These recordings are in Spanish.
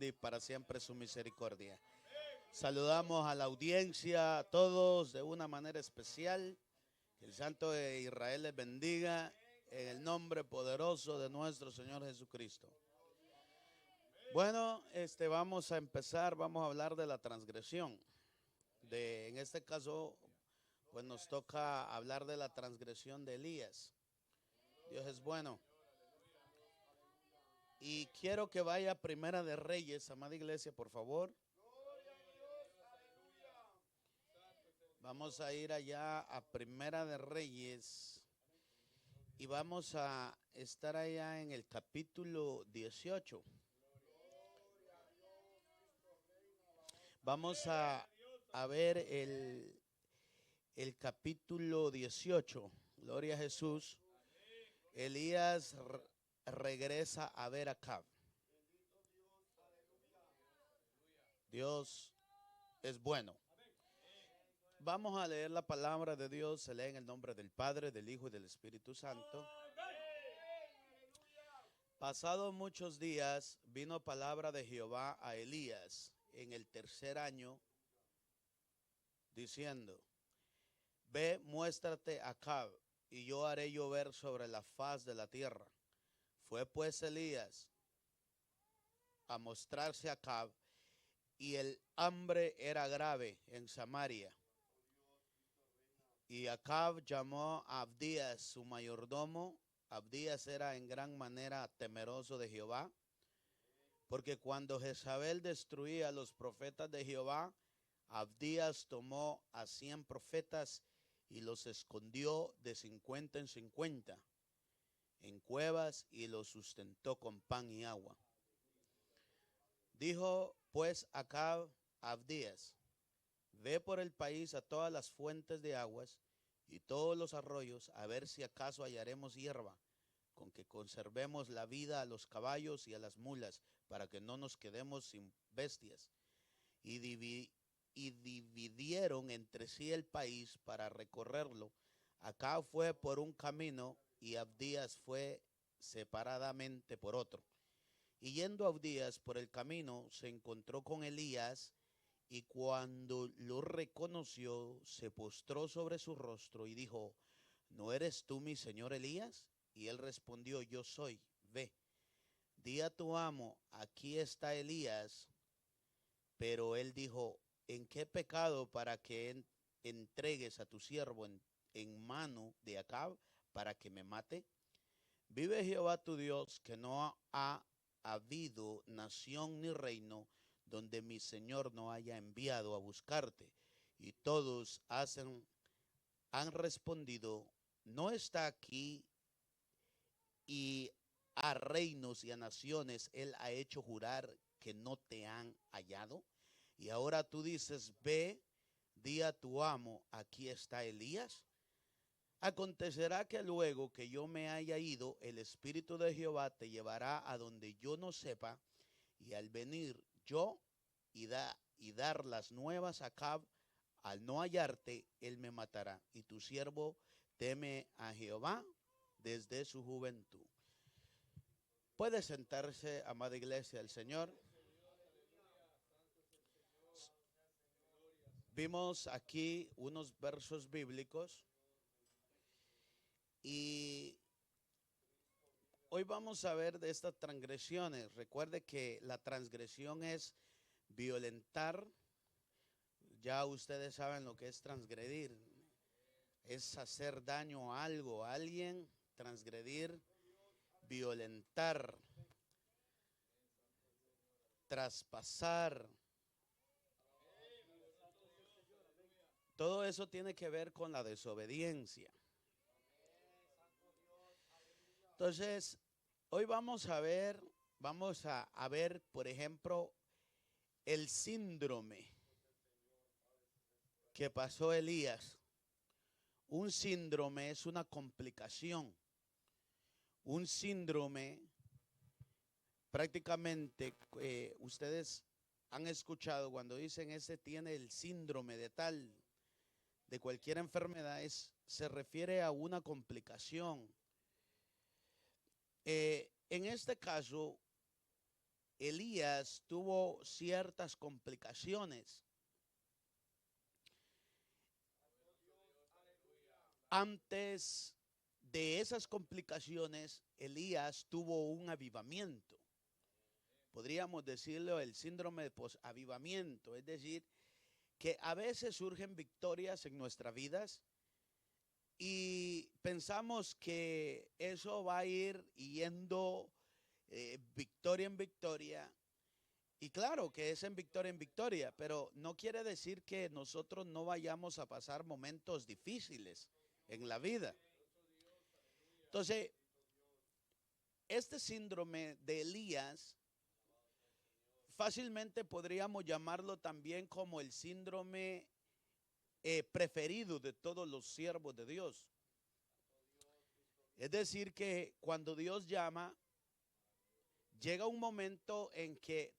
grande y para siempre su misericordia. Saludamos a la audiencia, a todos de una manera especial. Que el Santo de Israel les bendiga en el nombre poderoso de nuestro Señor Jesucristo. Bueno, vamos a empezar, vamos a hablar de la transgresión. En este caso, pues nos toca hablar de la transgresión de Elías. Dios es bueno. Y quiero que vaya a Primera de Reyes, amada iglesia, por favor. Vamos a ir allá a Primera de Reyes y vamos a estar allá en el capítulo 18. Vamos a ver el capítulo 18. Gloria a Jesús. Elías regresa a ver a Acab. Dios es bueno. Vamos a leer la palabra de Dios. Se lee en el nombre del Padre, del Hijo y del Espíritu Santo. Pasados muchos días vino palabra de Jehová a Elías en el tercer año, diciendo: Ve, muéstrate a Acab, y yo haré llover sobre la faz de la tierra. Fue pues Elías a mostrarse a Acab, y el hambre era grave en Samaria. Y Acab llamó a Abdías, su mayordomo. Abdías era en gran manera temeroso de Jehová, porque cuando Jezabel destruía a los profetas de Jehová, Abdías tomó a 100 profetas y los escondió de 50 en 50 en cuevas y los sustentó con pan y agua. Dijo pues Acab a Abdías: Ve por el país a todas las fuentes de aguas y todos los arroyos, a ver si acaso hallaremos hierba, con que conservemos la vida a los caballos y a las mulas, para que no nos quedemos sin bestias. Y dividieron entre sí el país para recorrerlo. Acab fue por un camino y Abdías fue separadamente por otro. Y yendo Abdías por el camino, se encontró con Elías, y cuando lo reconoció, se postró sobre su rostro y dijo: ¿No eres tú mi señor Elías? Y él respondió: Yo soy. Ve, di a tu amo, aquí está Elías. Pero él dijo: ¿En qué pecado para que entregues a tu siervo en mano de Acab para que me mate? Vive Jehová tu Dios, que no ha habido nación ni reino donde mi Señor no haya enviado a buscarte. Y todos han respondido: ¿no está aquí? Y a reinos y a naciones él ha hecho jurar que no te han hallado. Y ahora tú dices: ve, di a tu amo, aquí está Elías. Acontecerá que luego que yo me haya ido, el Espíritu de Jehová te llevará a donde yo no sepa, y al venir yo y dar las nuevas a Acab, al no hallarte, él me matará. Y tu siervo teme a Jehová desde su juventud. Puede sentarse, amada iglesia del Señor. Vimos aquí unos versos bíblicos y hoy vamos a ver de estas transgresiones. Recuerde que la transgresión es violentar. Ya ustedes saben lo que es transgredir. Es hacer daño a algo, a alguien, transgredir, violentar, traspasar. Todo eso tiene que ver con la desobediencia. Entonces, hoy vamos a ver, por ejemplo, el síndrome que pasó Elías. Un síndrome es una complicación. Un síndrome, prácticamente, ustedes han escuchado cuando dicen ese tiene el síndrome de tal, de cualquier enfermedad, se refiere a una complicación. En este caso, Elías tuvo ciertas complicaciones. Antes de esas complicaciones, Elías tuvo un avivamiento. Podríamos decirlo el síndrome de posavivamiento, es decir, que a veces surgen victorias en nuestras vidas y pensamos que eso va a ir yendo victoria en victoria. Y claro que es en victoria, pero no quiere decir que nosotros no vayamos a pasar momentos difíciles en la vida. Entonces, este síndrome de Elías fácilmente podríamos llamarlo también como el síndrome preferido de todos los siervos de Dios. Es decir, que cuando Dios llama, llega un momento en que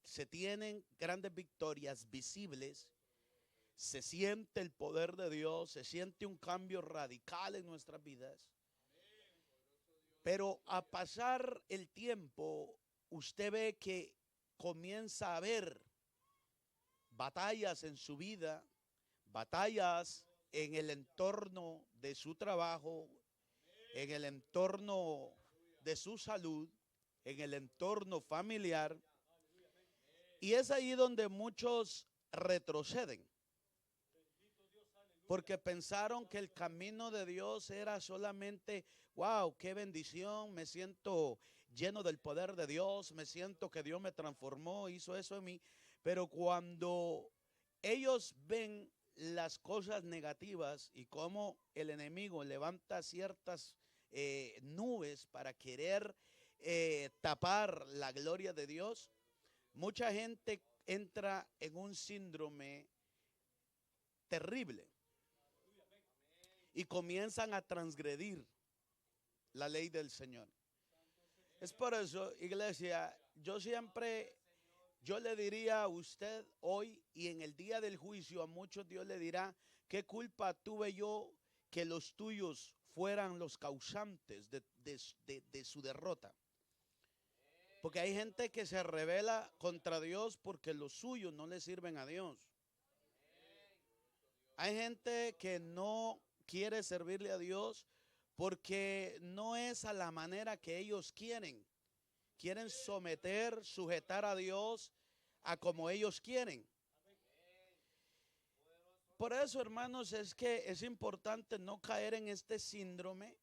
se tienen grandes victorias visibles, se siente el poder de Dios, se siente un cambio radical en nuestras vidas. Pero a pasar el tiempo, usted ve que comienza a haber batallas en su vida, batallas en el entorno de su trabajo, en el entorno de su salud, en el entorno familiar. Y es ahí donde muchos retroceden, porque pensaron que el camino de Dios era solamente, wow, qué bendición, me siento lleno del poder de Dios, me siento que Dios me transformó, hizo eso en mí. Pero cuando ellos ven las cosas negativas y cómo el enemigo levanta ciertas nubes para querer tapar la gloria de Dios, mucha gente entra en un síndrome terrible y comienzan a transgredir la ley del Señor. Es por eso, iglesia, yo le diría a usted hoy y en el día del juicio, a muchos Dios le dirá, ¿qué culpa tuve yo que los tuyos fueran los causantes de su derrota? Porque hay gente que se rebela contra Dios porque los suyos no le sirven a Dios. Hay gente que no quiere servirle a Dios porque no es a la manera que ellos quieren. Quieren someter, sujetar a Dios a como ellos quieren. Por eso, hermanos, es que es importante no caer en este síndrome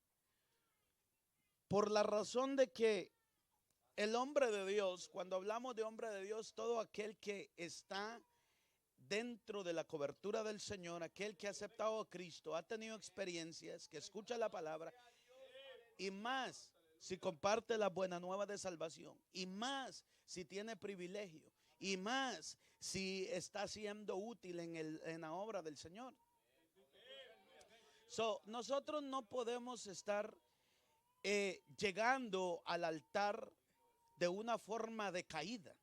por la razón de que el hombre de Dios, cuando hablamos de hombre de Dios, todo aquel que está dentro de la cobertura del Señor, aquel que ha aceptado a Cristo, ha tenido experiencias, que escucha la palabra, y más si comparte la buena nueva de salvación, y más si tiene privilegio, y más si está siendo útil en la obra del Señor. Nosotros no podemos estar llegando al altar de una forma decaída.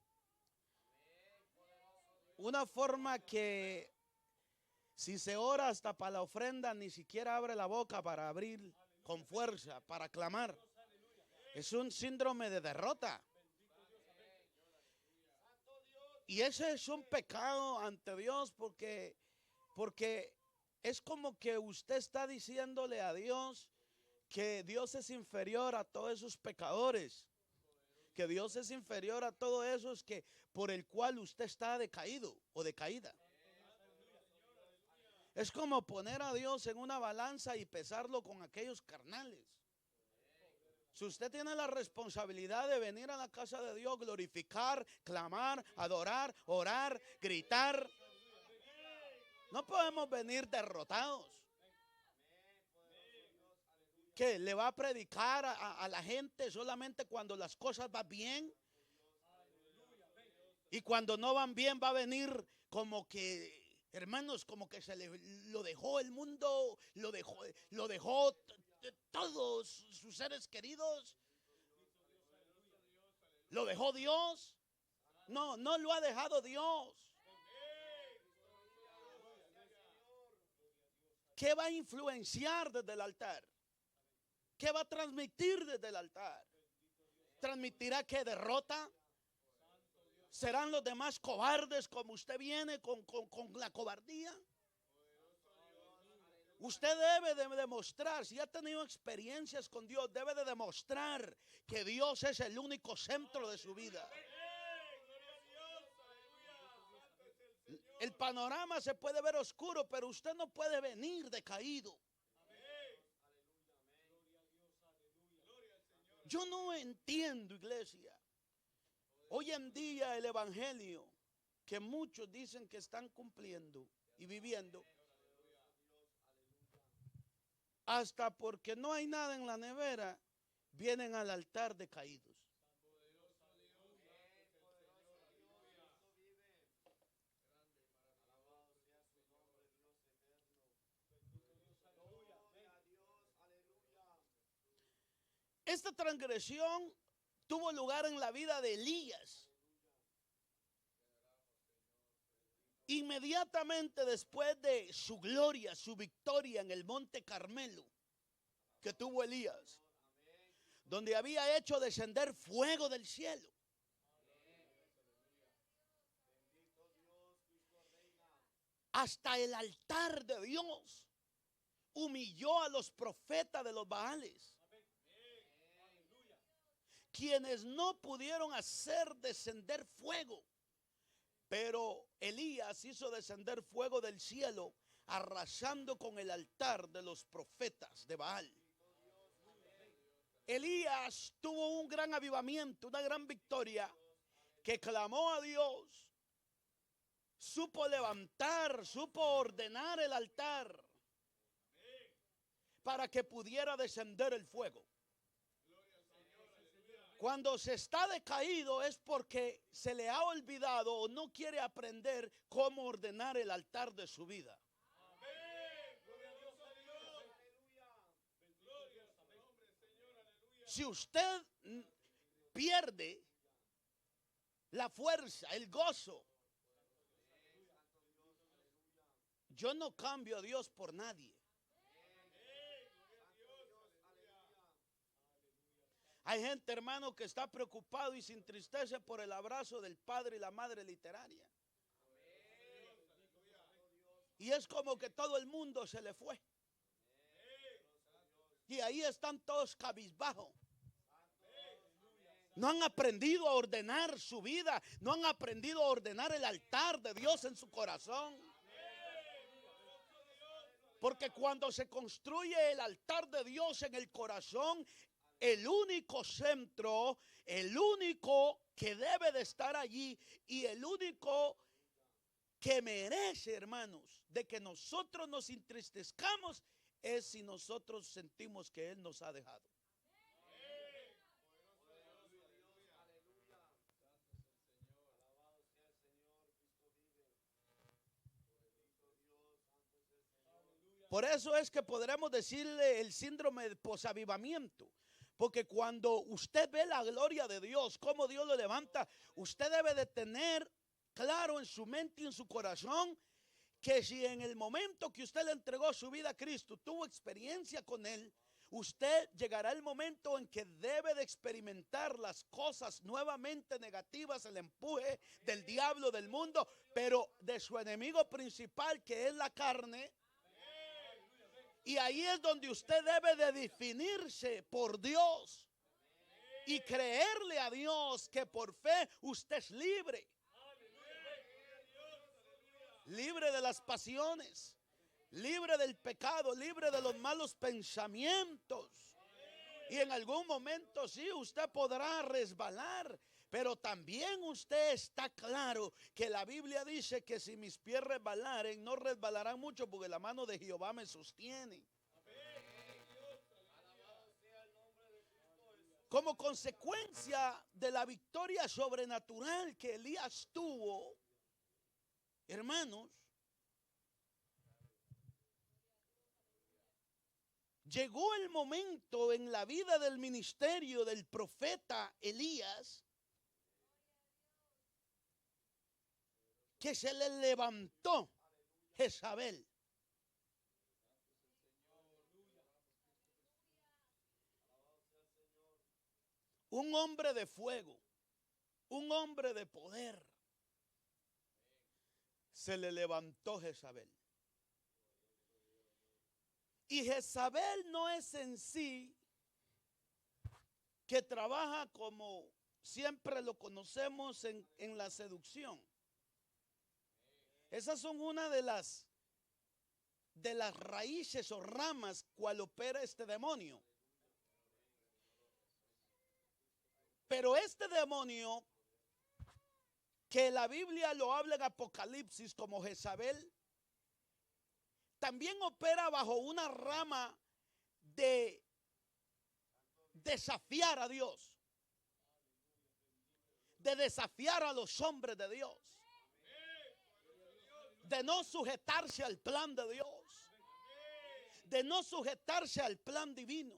Una forma que si se ora hasta para la ofrenda, ni siquiera abre la boca para abrir con fuerza, para clamar. Es un síndrome de derrota. Y ese es un pecado ante Dios porque es como que usted está diciéndole a Dios que Dios es inferior a todos esos pecadores, que Dios es inferior a todos esos que por el cual usted está decaído o decaída. Es como poner a Dios en una balanza y pesarlo con aquellos carnales. Si usted tiene la responsabilidad de venir a la casa de Dios, glorificar, clamar, adorar, orar, gritar, no podemos venir derrotados. ¿Qué? ¿Le va a predicar a la gente solamente cuando las cosas van bien? Y cuando no van bien va a venir como que, hermanos, como que lo dejó el mundo, lo dejó todos sus seres queridos. ¿Lo dejó Dios? No, no lo ha dejado Dios. ¿Qué va a influenciar desde el altar? ¿Qué va a transmitir desde el altar? ¿Transmitirá que derrota? ¿Serán los demás cobardes como usted viene con la cobardía? Usted debe de demostrar, si ha tenido experiencias con Dios, debe de demostrar que Dios es el único centro de su vida. El panorama se puede ver oscuro, pero usted no puede venir decaído. Yo no entiendo, iglesia, hoy en día el evangelio que muchos dicen que están cumpliendo y viviendo, hasta porque no hay nada en la nevera, vienen al altar decaídos. Esta transgresión tuvo lugar en la vida de Elías. Inmediatamente después de su gloria, su victoria en el monte Carmelo que tuvo Elías, donde había hecho descender fuego del cielo. Hasta el altar de Dios humilló a los profetas de los Baales, quienes no pudieron hacer descender fuego. Pero Elías hizo descender fuego del cielo, arrasando con el altar de los profetas de Baal. Elías tuvo un gran avivamiento, una gran victoria, que clamó a Dios, supo levantar, supo ordenar el altar para que pudiera descender el fuego. Cuando se está decaído es porque se le ha olvidado o no quiere aprender cómo ordenar el altar de su vida. Si usted pierde la fuerza, el gozo, yo no cambio a Dios por nadie. Hay gente, hermano, que está preocupado y se entristece por el abrazo del padre y la madre literaria. Y es como que todo el mundo se le fue. Y ahí están todos cabizbajos. No han aprendido a ordenar su vida. No han aprendido a ordenar el altar de Dios en su corazón. Porque cuando se construye el altar de Dios en el corazón, el único centro, el único que debe de estar allí y el único que merece, hermanos, de que nosotros nos entristezcamos es si nosotros sentimos que Él nos ha dejado. Por eso es que podremos decirle el síndrome de posavivamiento. Porque cuando usted ve la gloria de Dios, cómo Dios lo levanta, usted debe de tener claro en su mente y en su corazón que si en el momento que usted le entregó su vida a Cristo, tuvo experiencia con Él, usted llegará el momento en que debe de experimentar las cosas nuevamente negativas, el empuje del diablo, del mundo, pero de su enemigo principal, que es la carne. Y ahí es donde usted debe de definirse por Dios y creerle a Dios que por fe usted es libre. Libre de las pasiones, libre del pecado, libre de los malos pensamientos. Y en algún momento sí, usted podrá resbalar, pero también usted está claro que la Biblia dice que si mis pies resbalaren, no resbalarán mucho porque la mano de Jehová me sostiene. Como consecuencia de la victoria sobrenatural que Elías tuvo, hermanos, llegó el momento en la vida del ministerio del profeta Elías que se le levantó Jezabel. Un hombre de fuego, un hombre de poder, se le levantó Jezabel. Y Jezabel no es en sí que trabaja como siempre lo conocemos en la seducción. Esas son una de las raíces o ramas cual opera este demonio. Pero este demonio, que la Biblia lo habla en Apocalipsis como Jezabel, también opera bajo una rama de desafiar a Dios, de desafiar a los hombres de Dios, de no sujetarse al plan de Dios, de no sujetarse al plan divino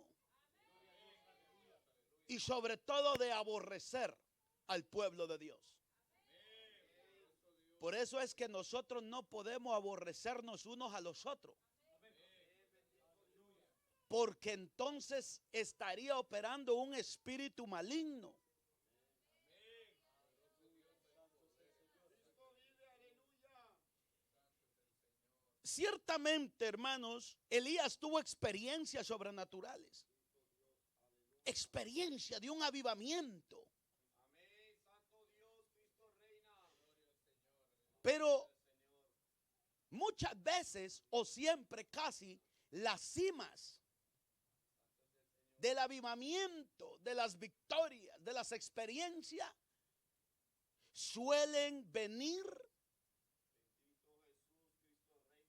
y sobre todo de aborrecer al pueblo de Dios. Por eso es que nosotros no podemos aborrecernos unos a los otros, porque entonces estaría operando un espíritu maligno. Ciertamente, hermanos, Elías tuvo experiencias sobrenaturales, experiencia de un avivamiento. Pero muchas veces o siempre casi las cimas del avivamiento, de las victorias, de las experiencias suelen venir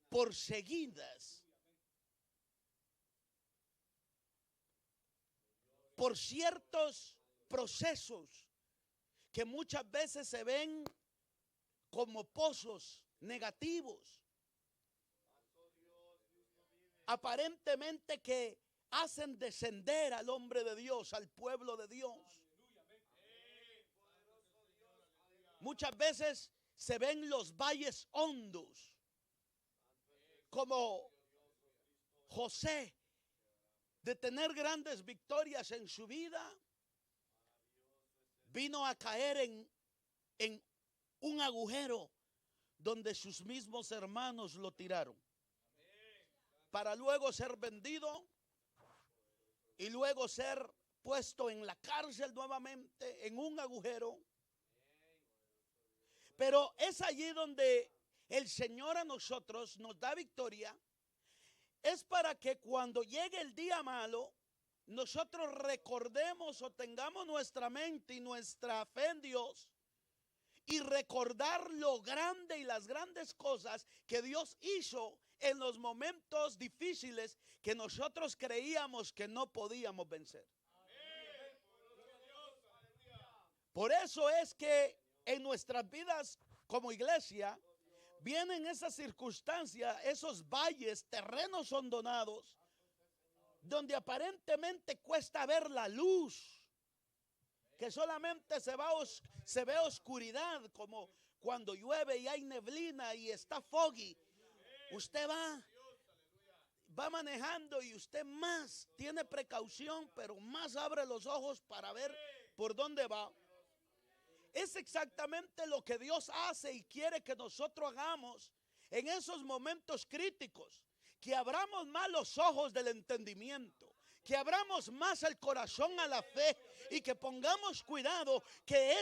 por seguidas por ciertos procesos que muchas veces se ven como pozos negativos, aparentemente que hacen descender al hombre de Dios, al pueblo de Dios. Muchas veces se ven los valles hondos, como José, de tener grandes victorias en su vida, vino a caer en un agujero donde sus mismos hermanos lo tiraron, para luego ser vendido y luego ser puesto en la cárcel nuevamente, en un agujero. Pero es allí donde el Señor a nosotros nos da victoria. Es para que cuando llegue el día malo, nosotros recordemos o tengamos nuestra mente y nuestra fe en Dios y recordar lo grande y las grandes cosas que Dios hizo en los momentos difíciles que nosotros creíamos que no podíamos vencer. Por eso es que en nuestras vidas como iglesia vienen esas circunstancias, esos valles, terrenos hondonados, donde aparentemente cuesta ver la luz, que solamente se ve oscuridad, como cuando llueve y hay neblina y está foggy. Usted va manejando y usted más tiene precaución, pero más abre los ojos para ver por dónde va. Es exactamente lo que Dios hace y quiere que nosotros hagamos en esos momentos críticos, que abramos más los ojos del entendimiento, que abramos más el corazón a la fe y que pongamos cuidado que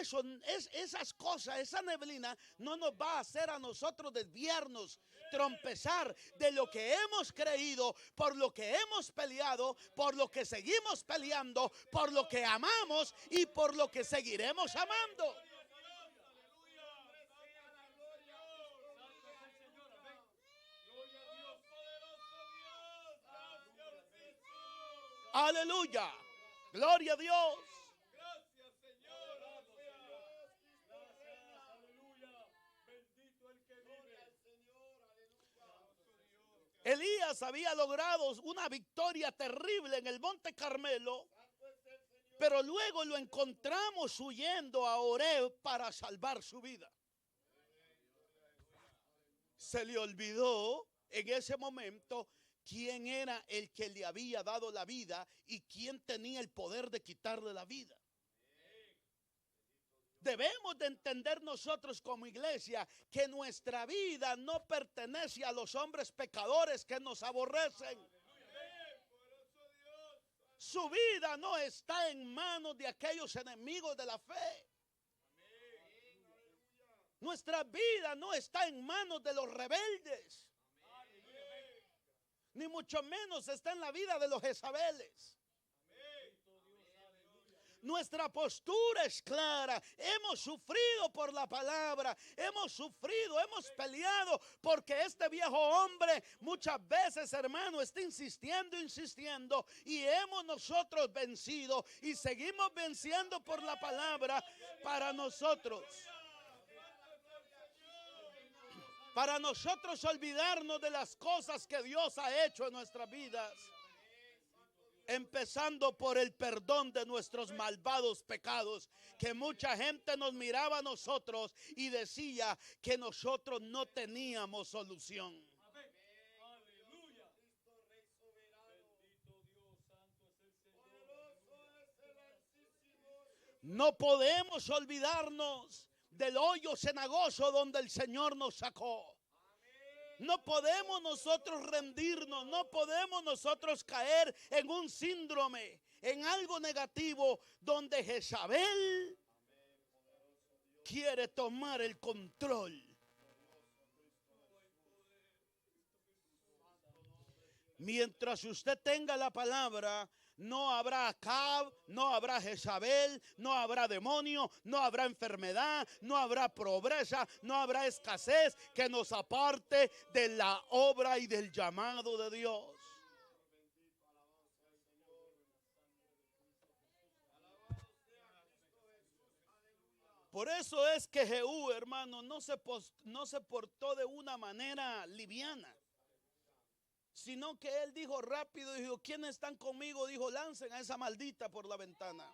esas cosas, esa neblina no nos va a hacer a nosotros desviarnos, trompezar de lo que hemos creído, por lo que hemos peleado, por lo que seguimos peleando, por lo que amamos y por lo que seguiremos amando. Aleluya, gloria a Dios. Gracias, Señor. Gracias, aleluya. Bendito el que vive. Elías había logrado una victoria terrible en el Monte Carmelo, pero luego lo encontramos huyendo a Horeb para salvar su vida. Se le olvidó en ese momento quién era el que le había dado la vida y quién tenía el poder de quitarle la vida. Debemos de entender nosotros como iglesia que nuestra vida no pertenece a los hombres pecadores que nos aborrecen. Su vida no está en manos de aquellos enemigos de la fe. Nuestra vida no está en manos de los rebeldes. Ni mucho menos está en la vida de los Jezabeles. Nuestra postura es clara. Hemos sufrido por la palabra. Hemos sufrido, hemos peleado. Porque este viejo hombre muchas veces, hermano, está insistiendo. Y hemos nosotros vencido. Y seguimos venciendo por la palabra para nosotros. Para nosotros olvidarnos de las cosas que Dios ha hecho en nuestras vidas. Empezando por el perdón de nuestros malvados pecados, que mucha gente nos miraba a nosotros y decía que nosotros no teníamos solución. Aleluya. No podemos olvidarnos del hoyo cenagoso donde el Señor nos sacó. No podemos nosotros rendirnos, no podemos nosotros caer en un síndrome, en algo negativo, donde Jezabel quiere tomar el control. Mientras usted tenga la palabra, no habrá Acab, no habrá Jezabel, no habrá demonio, no habrá enfermedad, no habrá pobreza, no habrá escasez que nos aparte de la obra y del llamado de Dios. Por eso es que Jehú, hermano, no se portó de una manera liviana, sino que él dijo rápido, dijo, ¿quiénes están conmigo? Dijo, lancen a esa maldita por la ventana.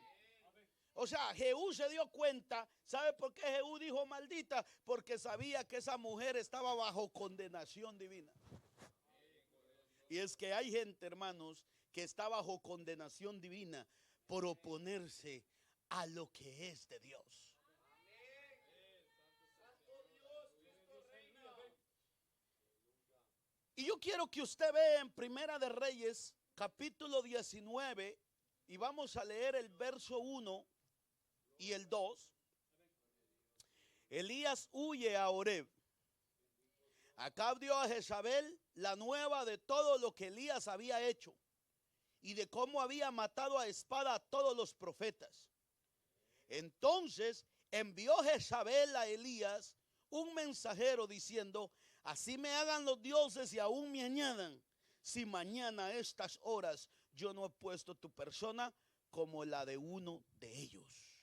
O sea, Jehú se dio cuenta. ¿Sabe por qué Jehú dijo maldita? Porque sabía que esa mujer estaba bajo condenación divina. Y es que hay gente, hermanos, que está bajo condenación divina por oponerse a lo que es de Dios. Y yo quiero que usted vea en Primera de Reyes, capítulo 19, y vamos a leer el verso 1 y el 2. Elías huye a Horeb. Acab dio a Jezabel la nueva de todo lo que Elías había hecho y de cómo había matado a espada a todos los profetas. Entonces envió Jezabel a Elías un mensajero diciendo, así me hagan los dioses y aún me añadan, si mañana a estas horas yo no he puesto tu persona como la de uno de ellos.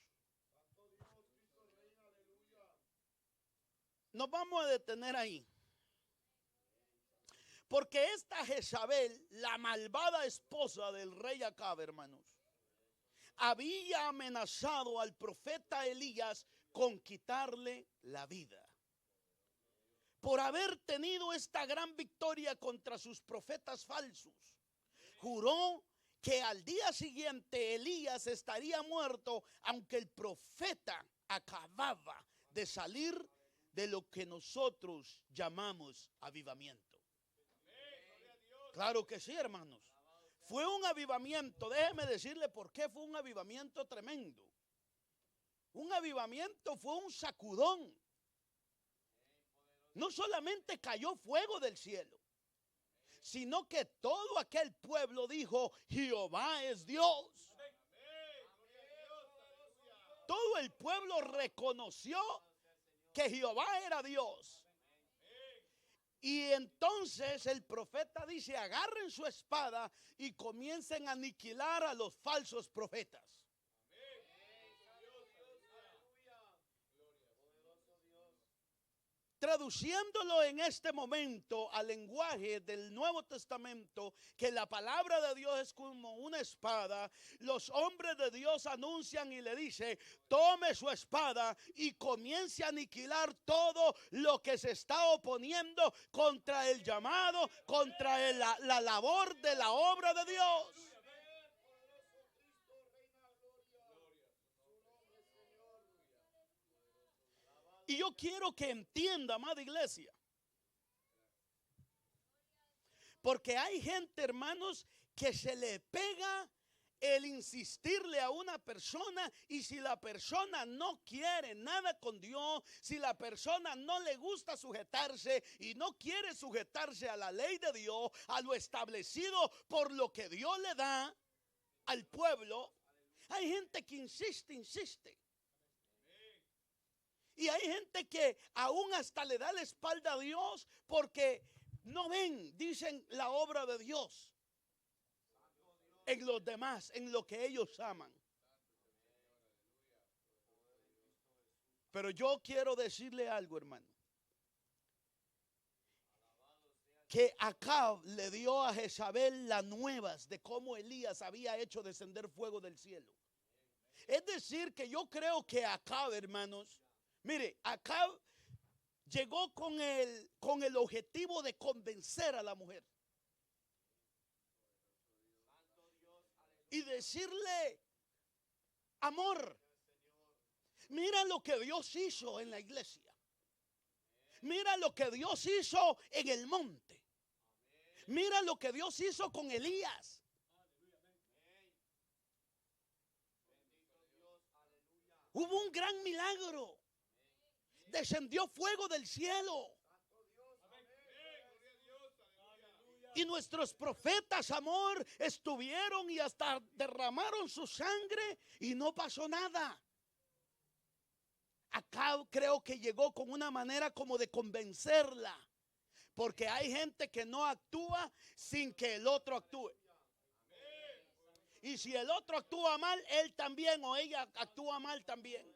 Nos vamos a detener ahí. Porque esta Jezabel, la malvada esposa del rey Acab, hermanos, había amenazado al profeta Elías con quitarle la vida. Por haber tenido esta gran victoria contra sus profetas falsos, juró que al día siguiente Elías estaría muerto, aunque el profeta acababa de salir de lo que nosotros llamamos avivamiento. Claro que sí, hermanos. Fue un avivamiento. Déjeme decirle por qué fue un avivamiento tremendo. Un avivamiento fue un sacudón. No solamente cayó fuego del cielo, sino que todo aquel pueblo dijo, Jehová es Dios. Todo el pueblo reconoció que Jehová era Dios. Y entonces el profeta dice, agarren su espada y comiencen a aniquilar a los falsos profetas. Traduciéndolo en este momento al lenguaje del Nuevo Testamento, que la palabra de Dios es como una espada, los hombres de Dios anuncian y le dice, tome su espada y comience a aniquilar todo lo que se está oponiendo contra el llamado, contra la labor de la obra de Dios. Y yo quiero que entienda, amada iglesia. Porque hay gente, hermanos, que se le pega el insistirle a una persona, y si la persona no quiere nada con Dios, si la persona no le gusta sujetarse y no quiere sujetarse a la ley de Dios, a lo establecido por lo que Dios le da al pueblo, hay gente que insiste. Y hay gente que aún hasta le da la espalda a Dios porque no ven, dicen, la obra de Dios en los demás, en lo que ellos aman. Pero yo quiero decirle algo, hermano. Que Acab le dio a Jezabel las nuevas de cómo Elías había hecho descender fuego del cielo. Es decir, que yo creo que Acab, hermanos, mire, Acab llegó con el objetivo de convencer a la mujer. Y decirle, amor, mira lo que Dios hizo en la iglesia. Mira lo que Dios hizo en el monte. Mira lo que Dios hizo con Elías. Hubo un gran milagro. Descendió fuego del cielo. Y nuestros profetas, amor, estuvieron y hasta derramaron su sangre y no pasó nada. Acá creo que llegó con una manera como de convencerla. Porque hay gente que no actúa sin que el otro actúe. Y si el otro actúa mal, él también o ella actúa mal también.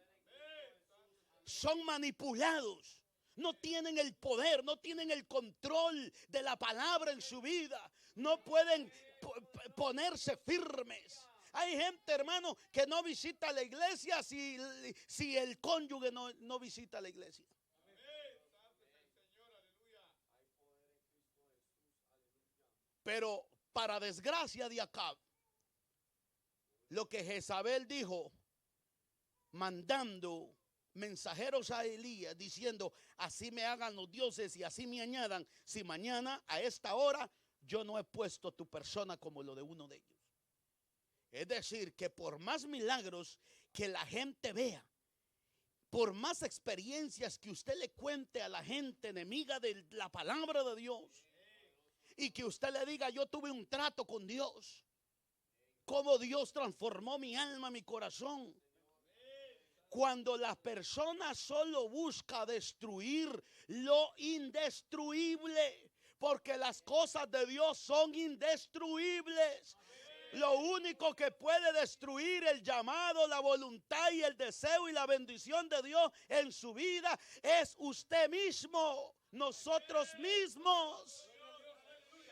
Son manipulados. No tienen el poder, no tienen el control de la palabra en su vida. No pueden ponerse firmes. Hay gente, hermano, que no visita la iglesia si el cónyuge no visita la iglesia. Pero para desgracia de Acab, lo que Jezabel dijo, mandando mensajeros a Elías diciendo, así me hagan los dioses y así me añadan, si mañana a esta hora yo no he puesto tu persona como lo de uno de ellos. Es decir, que por más milagros que la gente vea, por más experiencias que usted le cuente a la gente enemiga de la palabra de Dios, y que usted le diga, yo tuve un trato con Dios, cómo Dios transformó mi alma, mi corazón. Cuando la persona solo busca destruir lo indestruible, porque las cosas de Dios son indestruibles. Lo único que puede destruir el llamado, la voluntad y el deseo y la bendición de Dios en su vida es usted mismo, nosotros mismos.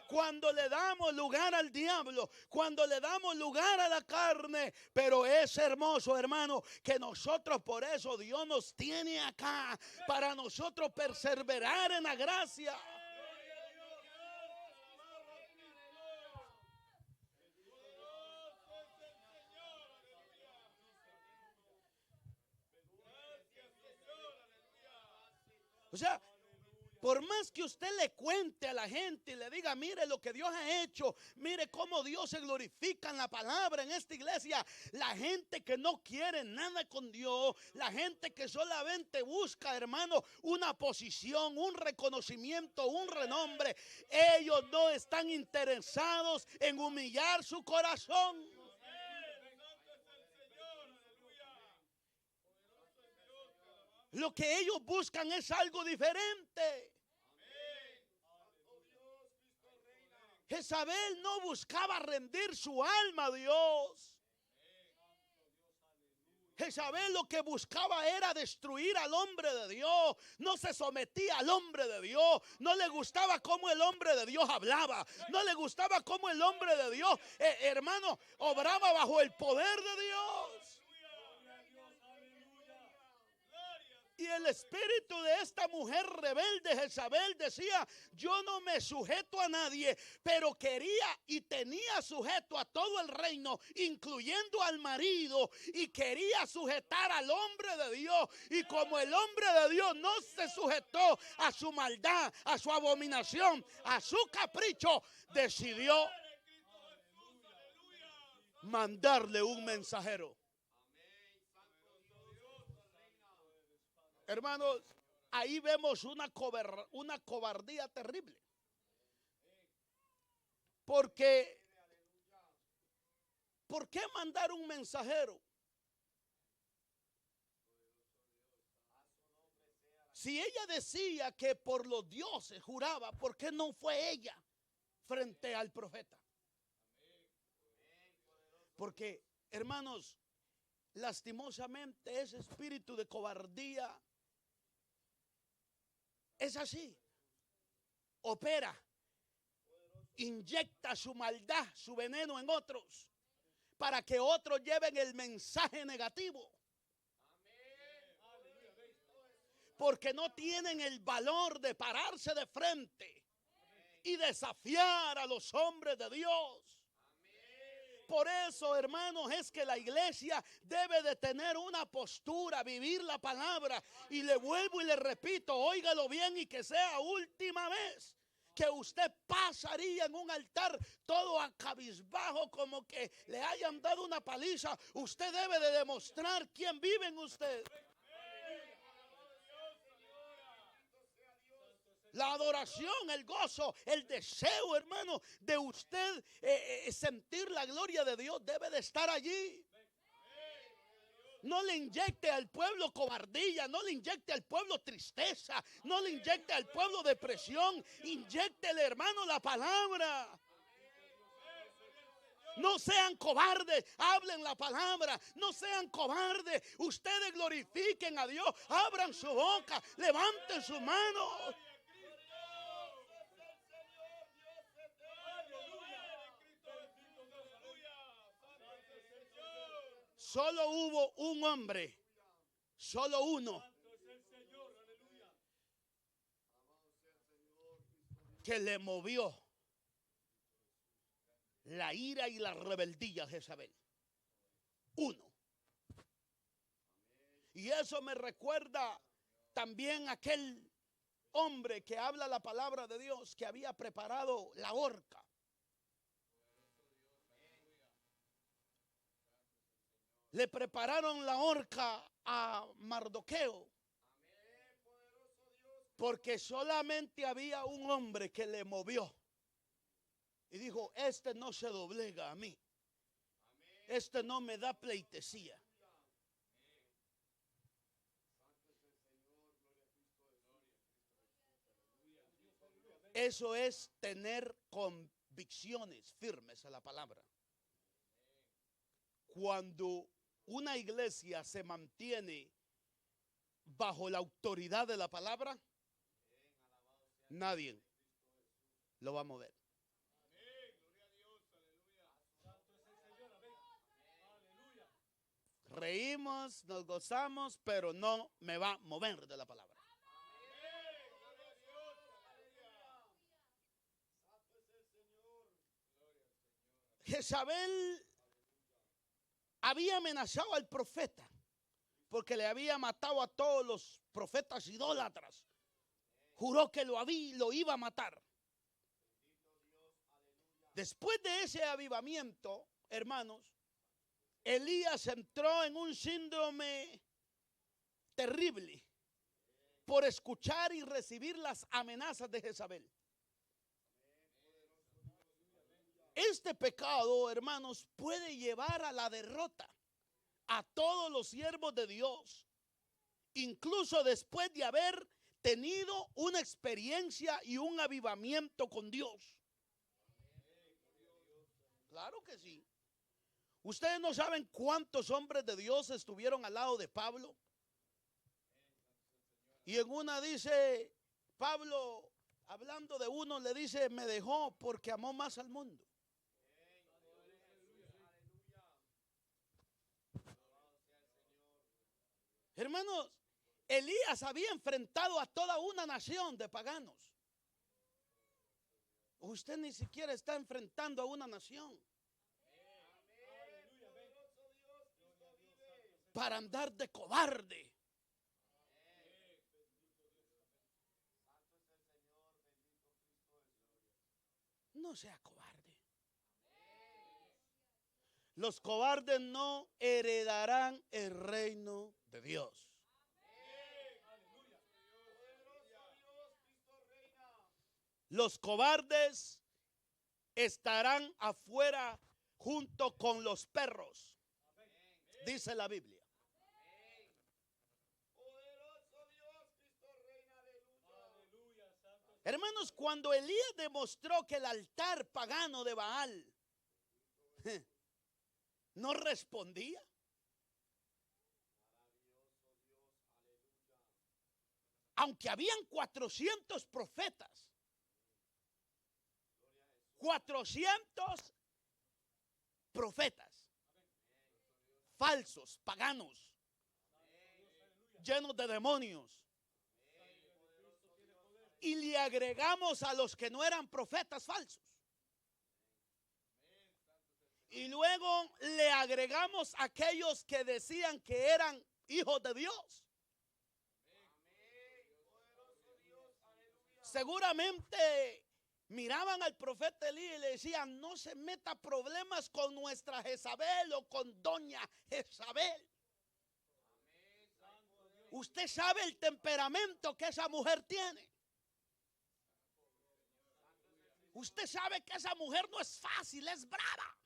Cuando le damos lugar al diablo, cuando le damos lugar a la carne. Pero es hermoso, hermano, que nosotros, por eso Dios nos tiene acá, para nosotros perseverar en la gracia. O sea, por más que usted le cuente a la gente y le diga, mire lo que Dios ha hecho, mire cómo Dios se glorifica en la palabra en esta iglesia, la gente que no quiere nada con Dios, la gente que solamente busca, hermano, una posición, un reconocimiento, un renombre, ellos no están interesados en humillar su corazón. Lo que ellos buscan es algo diferente. Jezabel no buscaba rendir su alma a Dios. Jezabel lo que buscaba era destruir al hombre de Dios. No se sometía al hombre de Dios. No le gustaba cómo el hombre de Dios hablaba. No le gustaba cómo el hombre de Dios, hermano, obraba bajo el poder de Dios. Y el espíritu de esta mujer rebelde, Jezabel, decía: yo no me sujeto a nadie, pero quería y tenía sujeto a todo el reino, incluyendo al marido, y quería sujetar al hombre de Dios. Y como el hombre de Dios no se sujetó a su maldad, a su abominación, a su capricho, decidió mandarle un mensajero. Hermanos, ahí vemos una cobardía terrible. Porque, ¿por qué mandar un mensajero? Si ella decía que por los dioses juraba, ¿por qué no fue ella frente al profeta? Porque, hermanos, lastimosamente ese espíritu de cobardía es así. Opera, inyecta su maldad, su veneno en otros, para que otros lleven el mensaje negativo. Porque no tienen el valor de pararse de frente y desafiar a los hombres de Dios. Por eso, hermanos, es que la iglesia debe de tener una postura, vivir la palabra. Y le vuelvo y le repito, óigalo bien y que sea última vez que usted pasaría en un altar todo a cabizbajo, como que le hayan dado una paliza. Usted debe de demostrar quién vive en usted. La adoración, el gozo, el deseo, hermano, de usted sentir la gloria de Dios debe de estar allí. No le inyecte al pueblo cobardía, no le inyecte al pueblo tristeza, no le inyecte al pueblo depresión. Inyéctele, hermano, la palabra. No sean cobardes, hablen la palabra, no sean cobardes. Ustedes glorifiquen a Dios, abran su boca, levanten sus manos. Solo hubo un hombre, solo uno, que le movió la ira y la rebeldía a Jezabel. Uno. Y eso me recuerda también a aquel hombre que habla la palabra de Dios, que había preparado la horca. Le prepararon la horca a Mardoqueo, porque solamente había un hombre que le movió y dijo: este no se doblega a mí, este no me da pleitesía. Eso es tener convicciones firmes a la palabra. Cuando una iglesia se mantiene bajo la autoridad de la palabra, nadie lo va a mover. Reímos, nos gozamos, pero no me va a mover de la palabra. Jezabel había amenazado al profeta porque le había matado a todos los profetas idólatras. Juró que lo iba a matar. Después de ese avivamiento, hermanos, Elías entró en un síndrome terrible por escuchar y recibir las amenazas de Jezabel. Este pecado, hermanos, puede llevar a la derrota a todos los siervos de Dios, incluso después de haber tenido una experiencia y un avivamiento con Dios. Claro que sí. Ustedes no saben cuántos hombres de Dios estuvieron al lado de Pablo. Y en una dice, Pablo, hablando de uno, le dice: me dejó porque amó más al mundo. Hermanos, Elías había enfrentado a toda una nación de paganos. Usted ni siquiera está enfrentando a una nación para andar de cobarde. No sea cobarde. Los cobardes no heredarán el reino de Dios. Los cobardes estarán afuera junto con los perros, dice la Biblia. Hermanos, cuando Elías demostró que el altar pagano de Baal no respondía, aunque habían 400 profetas, 400 profetas falsos, paganos, llenos de demonios, y le agregamos a los que no eran profetas falsos, y luego le agregamos a aquellos que decían que eran hijos de Dios. Seguramente miraban al profeta Elías y le decían: no se meta problemas con nuestra Jezabel o con doña Jezabel. Usted sabe el temperamento que esa mujer tiene. Usted sabe que esa mujer no es fácil, es brava.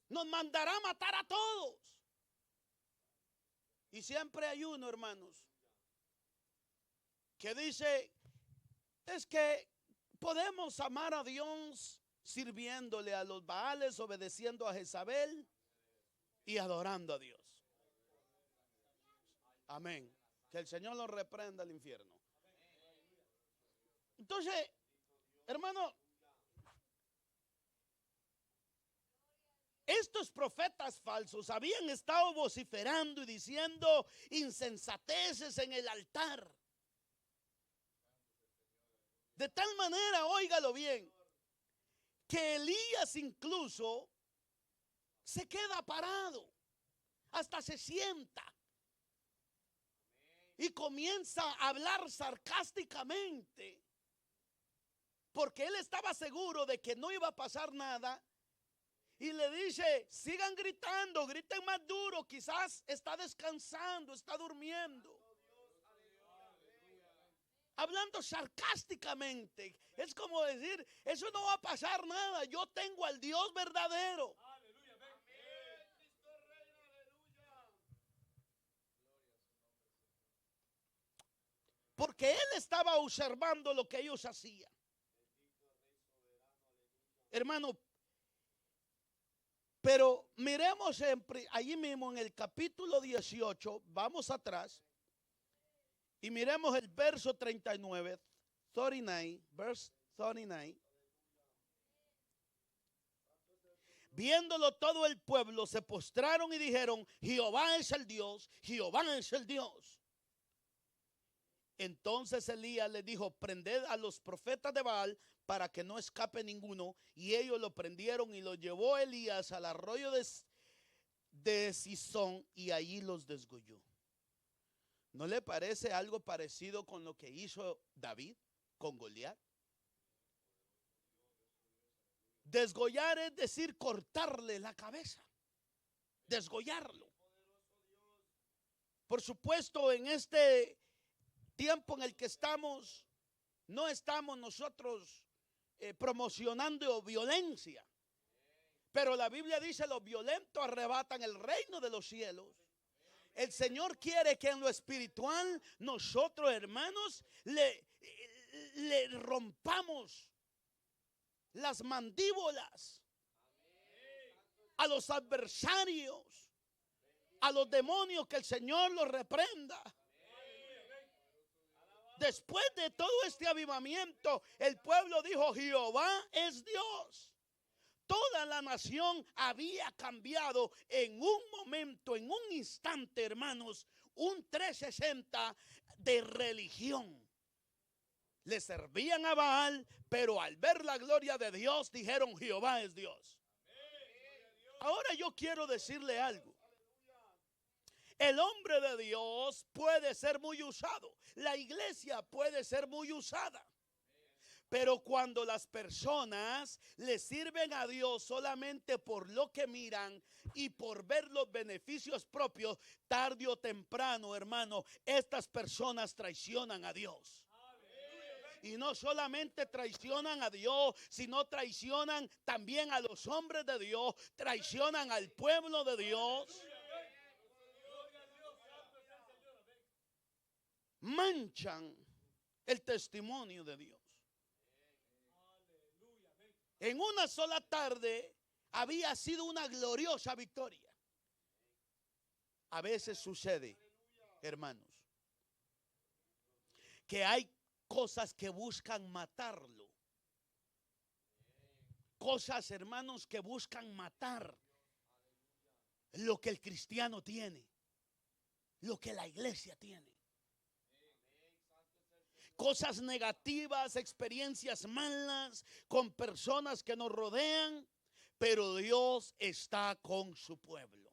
Nos mandará a matar a todos. Y siempre hay uno, hermanos, que dice: es que podemos amar a Dios sirviéndole a los Baales, obedeciendo a Jezabel y adorando a Dios. Amén. Que el Señor lo reprenda al infierno. Entonces, hermano, estos profetas falsos habían estado vociferando y diciendo insensateces en el altar. De tal manera, óigalo bien, que Elías incluso se queda parado, hasta se sienta y comienza a hablar sarcásticamente, porque él estaba seguro de que no iba a pasar nada. Y le dice: sigan gritando, griten más duro, quizás está descansando, está durmiendo. Hablando sarcásticamente. Es como decir: eso no va a pasar nada, yo tengo al Dios verdadero. Porque él estaba observando lo que ellos hacían. Hermano, pero miremos allí mismo en el capítulo 18, vamos atrás, y miremos el verso 39, verse 39. Viéndolo todo el pueblo, se postraron y dijeron: Jehová es el Dios, Jehová es el Dios. Entonces Elías le dijo: prended a los profetas de Baal para que no escape ninguno. Y ellos lo prendieron y lo llevó Elías al arroyo de Cisón y allí los desgolló. ¿No le parece algo parecido con lo que hizo David con Goliat? Desgollar es decir cortarle la cabeza, desgollarlo. Por supuesto, en este tiempo en el que estamos, no estamos nosotros promocionando violencia, pero la Biblia dice: los violentos arrebatan el reino de los cielos. El Señor quiere que en lo espiritual nosotros, hermanos, le rompamos las mandíbulas a los adversarios, a los demonios, que el Señor los reprenda. Después de todo este avivamiento, el pueblo dijo: Jehová es Dios. toda la nación había cambiado en un momento, en un instante, hermanos, un 360 de religión. Le servían a Baal, pero al ver la gloria de Dios dijeron: Jehová es Dios. Ahora yo quiero decirle algo. El hombre de Dios puede ser muy usado. La iglesia puede ser muy usada. Pero cuando las personas le sirven a Dios solamente por lo que miran y por ver los beneficios propios, tarde o temprano, hermano, estas personas traicionan a Dios. Y no solamente traicionan a Dios, sino traicionan también a los hombres de Dios, traicionan al pueblo de Dios. Manchan el testimonio de Dios. En una sola tarde había sido una gloriosa victoria. A veces sucede, hermanos, que hay cosas que buscan matarlo. Cosas, hermanos, que buscan matar lo que el cristiano tiene, lo que la iglesia tiene. Cosas negativas, experiencias malas con personas que nos rodean, pero Dios está con su pueblo.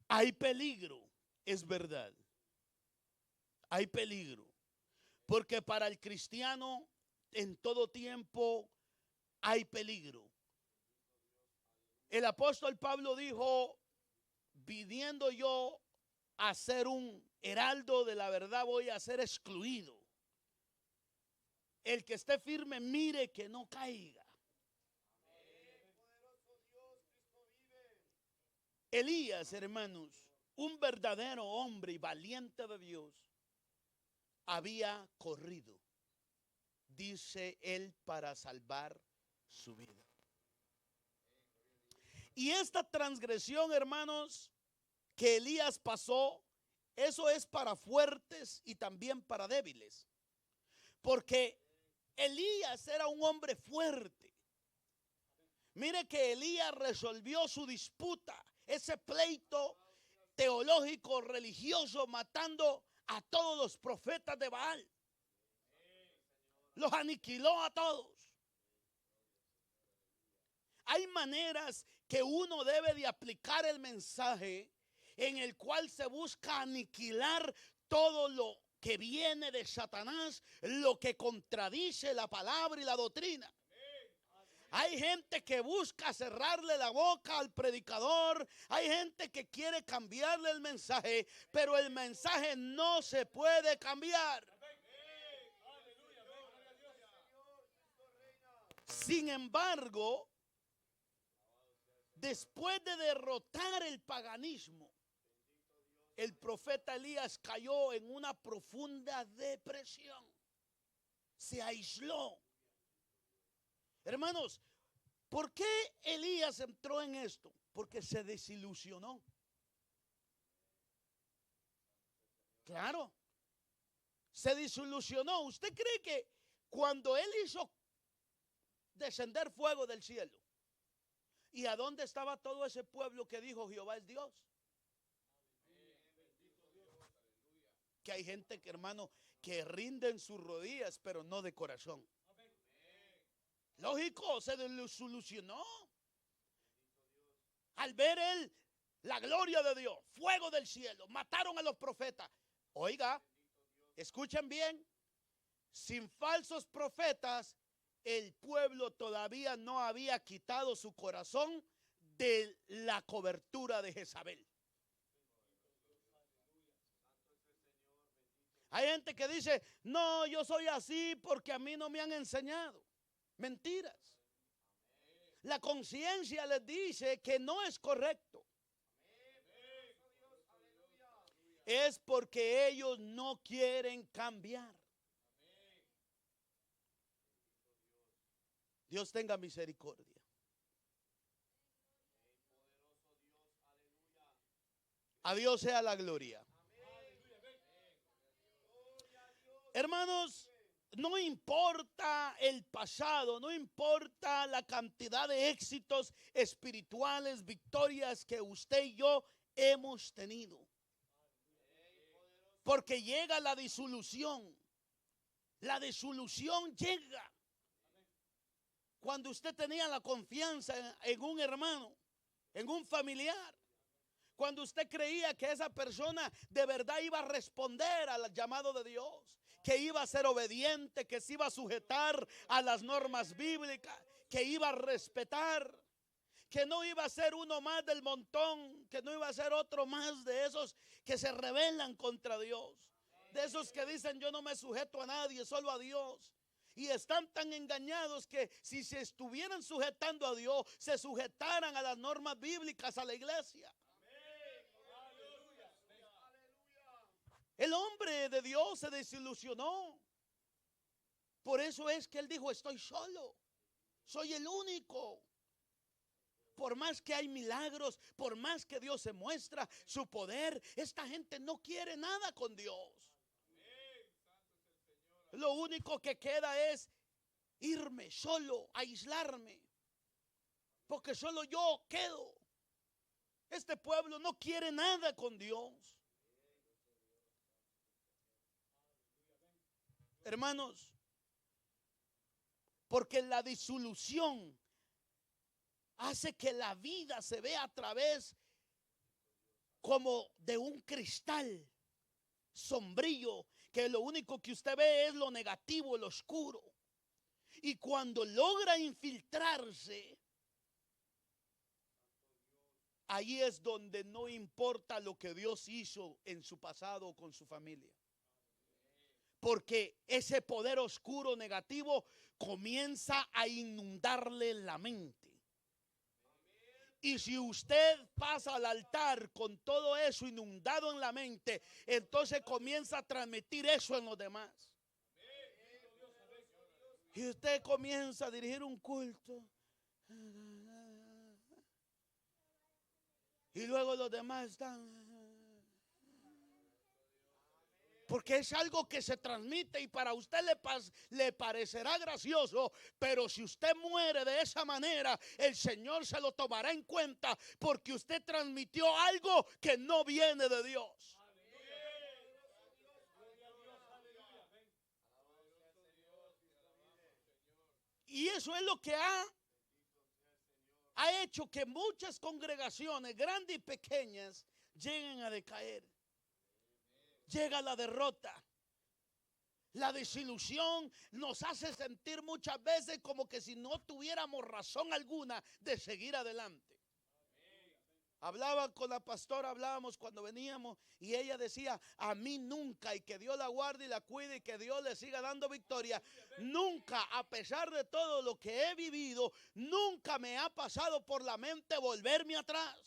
Hay peligro, es verdad. Hay peligro, porque para el cristiano en todo tiempo hay peligro. El apóstol Pablo dijo: viniendo yo a ser un heraldo de la verdad, voy a ser excluido. El que esté firme, mire que no caiga. Elías, hermanos, un verdadero hombre y valiente de Dios, había corrido, dice él, para salvar su vida. Y esta transgresión, hermanos, que Elías pasó, eso es para fuertes y también para débiles. Porque Elías era un hombre fuerte. Mire que Elías resolvió su disputa, ese pleito teológico religioso, matando a todos los profetas de Baal. Los aniquiló a todos. Hay maneras que uno debe de aplicar el mensaje en el cual se busca aniquilar todo lo que viene de Satanás, lo que contradice la palabra y la doctrina. Hay gente que busca cerrarle la boca al predicador. Hay gente que quiere cambiarle el mensaje, pero el mensaje no se puede cambiar. Sin embargo, después de derrotar el paganismo, el profeta Elías cayó en una profunda depresión. Se aisló. Hermanos, ¿por qué Elías entró en esto? Porque se desilusionó. Claro, se desilusionó. ¿Usted cree que cuando él hizo descender fuego del cielo, y a dónde estaba todo ese pueblo que dijo Jehová es Dios? Que hay gente que, hermano, que rinden sus rodillas, pero no de corazón. Lógico, se desilusionó. Al ver él la gloria de Dios, fuego del cielo, mataron a los profetas. Oiga, escuchen bien, sin falsos profetas, el pueblo todavía no había quitado su corazón de la cobertura de Jezabel. Hay gente que dice: no, yo soy así porque a mí no me han enseñado. Mentiras. La conciencia les dice que no es correcto. Es porque ellos no quieren cambiar. Dios tenga misericordia. A Dios sea la gloria. Hermanos, no importa el pasado, no importa la cantidad de éxitos espirituales, victorias que usted y yo hemos tenido. Porque llega la disolución. La disolución llega cuando usted tenía la confianza en un hermano, en un familiar. Cuando usted creía que esa persona de verdad iba a responder al llamado de Dios, que iba a ser obediente, que se iba a sujetar a las normas bíblicas, que iba a respetar, que no iba a ser uno más del montón, que no iba a ser otro más de esos que se rebelan contra Dios, de esos que dicen yo no me sujeto a nadie, solo a Dios. Y están tan engañados que si se estuvieran sujetando a Dios, se sujetaran a las normas bíblicas, a la iglesia. El hombre de Dios se desilusionó. Por eso es que él dijo, estoy solo, soy el único. Por más que hay milagros, por más que Dios se muestra su poder, esta gente no quiere nada con Dios. Lo único que queda es irme solo, aislarme, porque solo yo quedo. Este pueblo no quiere nada con Dios. Hermanos, porque la disolución hace que la vida se vea a través como de un cristal sombrío, que lo único que usted ve es lo negativo, lo oscuro. Y cuando logra infiltrarse, ahí es donde no importa lo que Dios hizo en su pasado con su familia. Porque ese poder oscuro negativo comienza a inundarle la mente. Y si usted pasa al altar con todo eso inundado en la mente, entonces comienza a transmitir eso en los demás. Y usted comienza a dirigir un culto. Y luego los demás están... Porque es algo que se transmite y para usted le parecerá gracioso, pero si usted muere de esa manera, el Señor se lo tomará en cuenta porque usted transmitió algo que no viene de Dios. Y eso es lo que ha hecho que muchas congregaciones, grandes y pequeñas, lleguen a decaer. Llega la derrota. La desilusión nos hace sentir muchas veces como que si no tuviéramos razón alguna de seguir adelante. Hablaba con la pastora, hablábamos cuando veníamos y ella decía, a mí nunca, y que Dios la guarde y la cuide y que Dios le siga dando victoria, nunca, a pesar de todo lo que he vivido, nunca me ha pasado por la mente volverme atrás.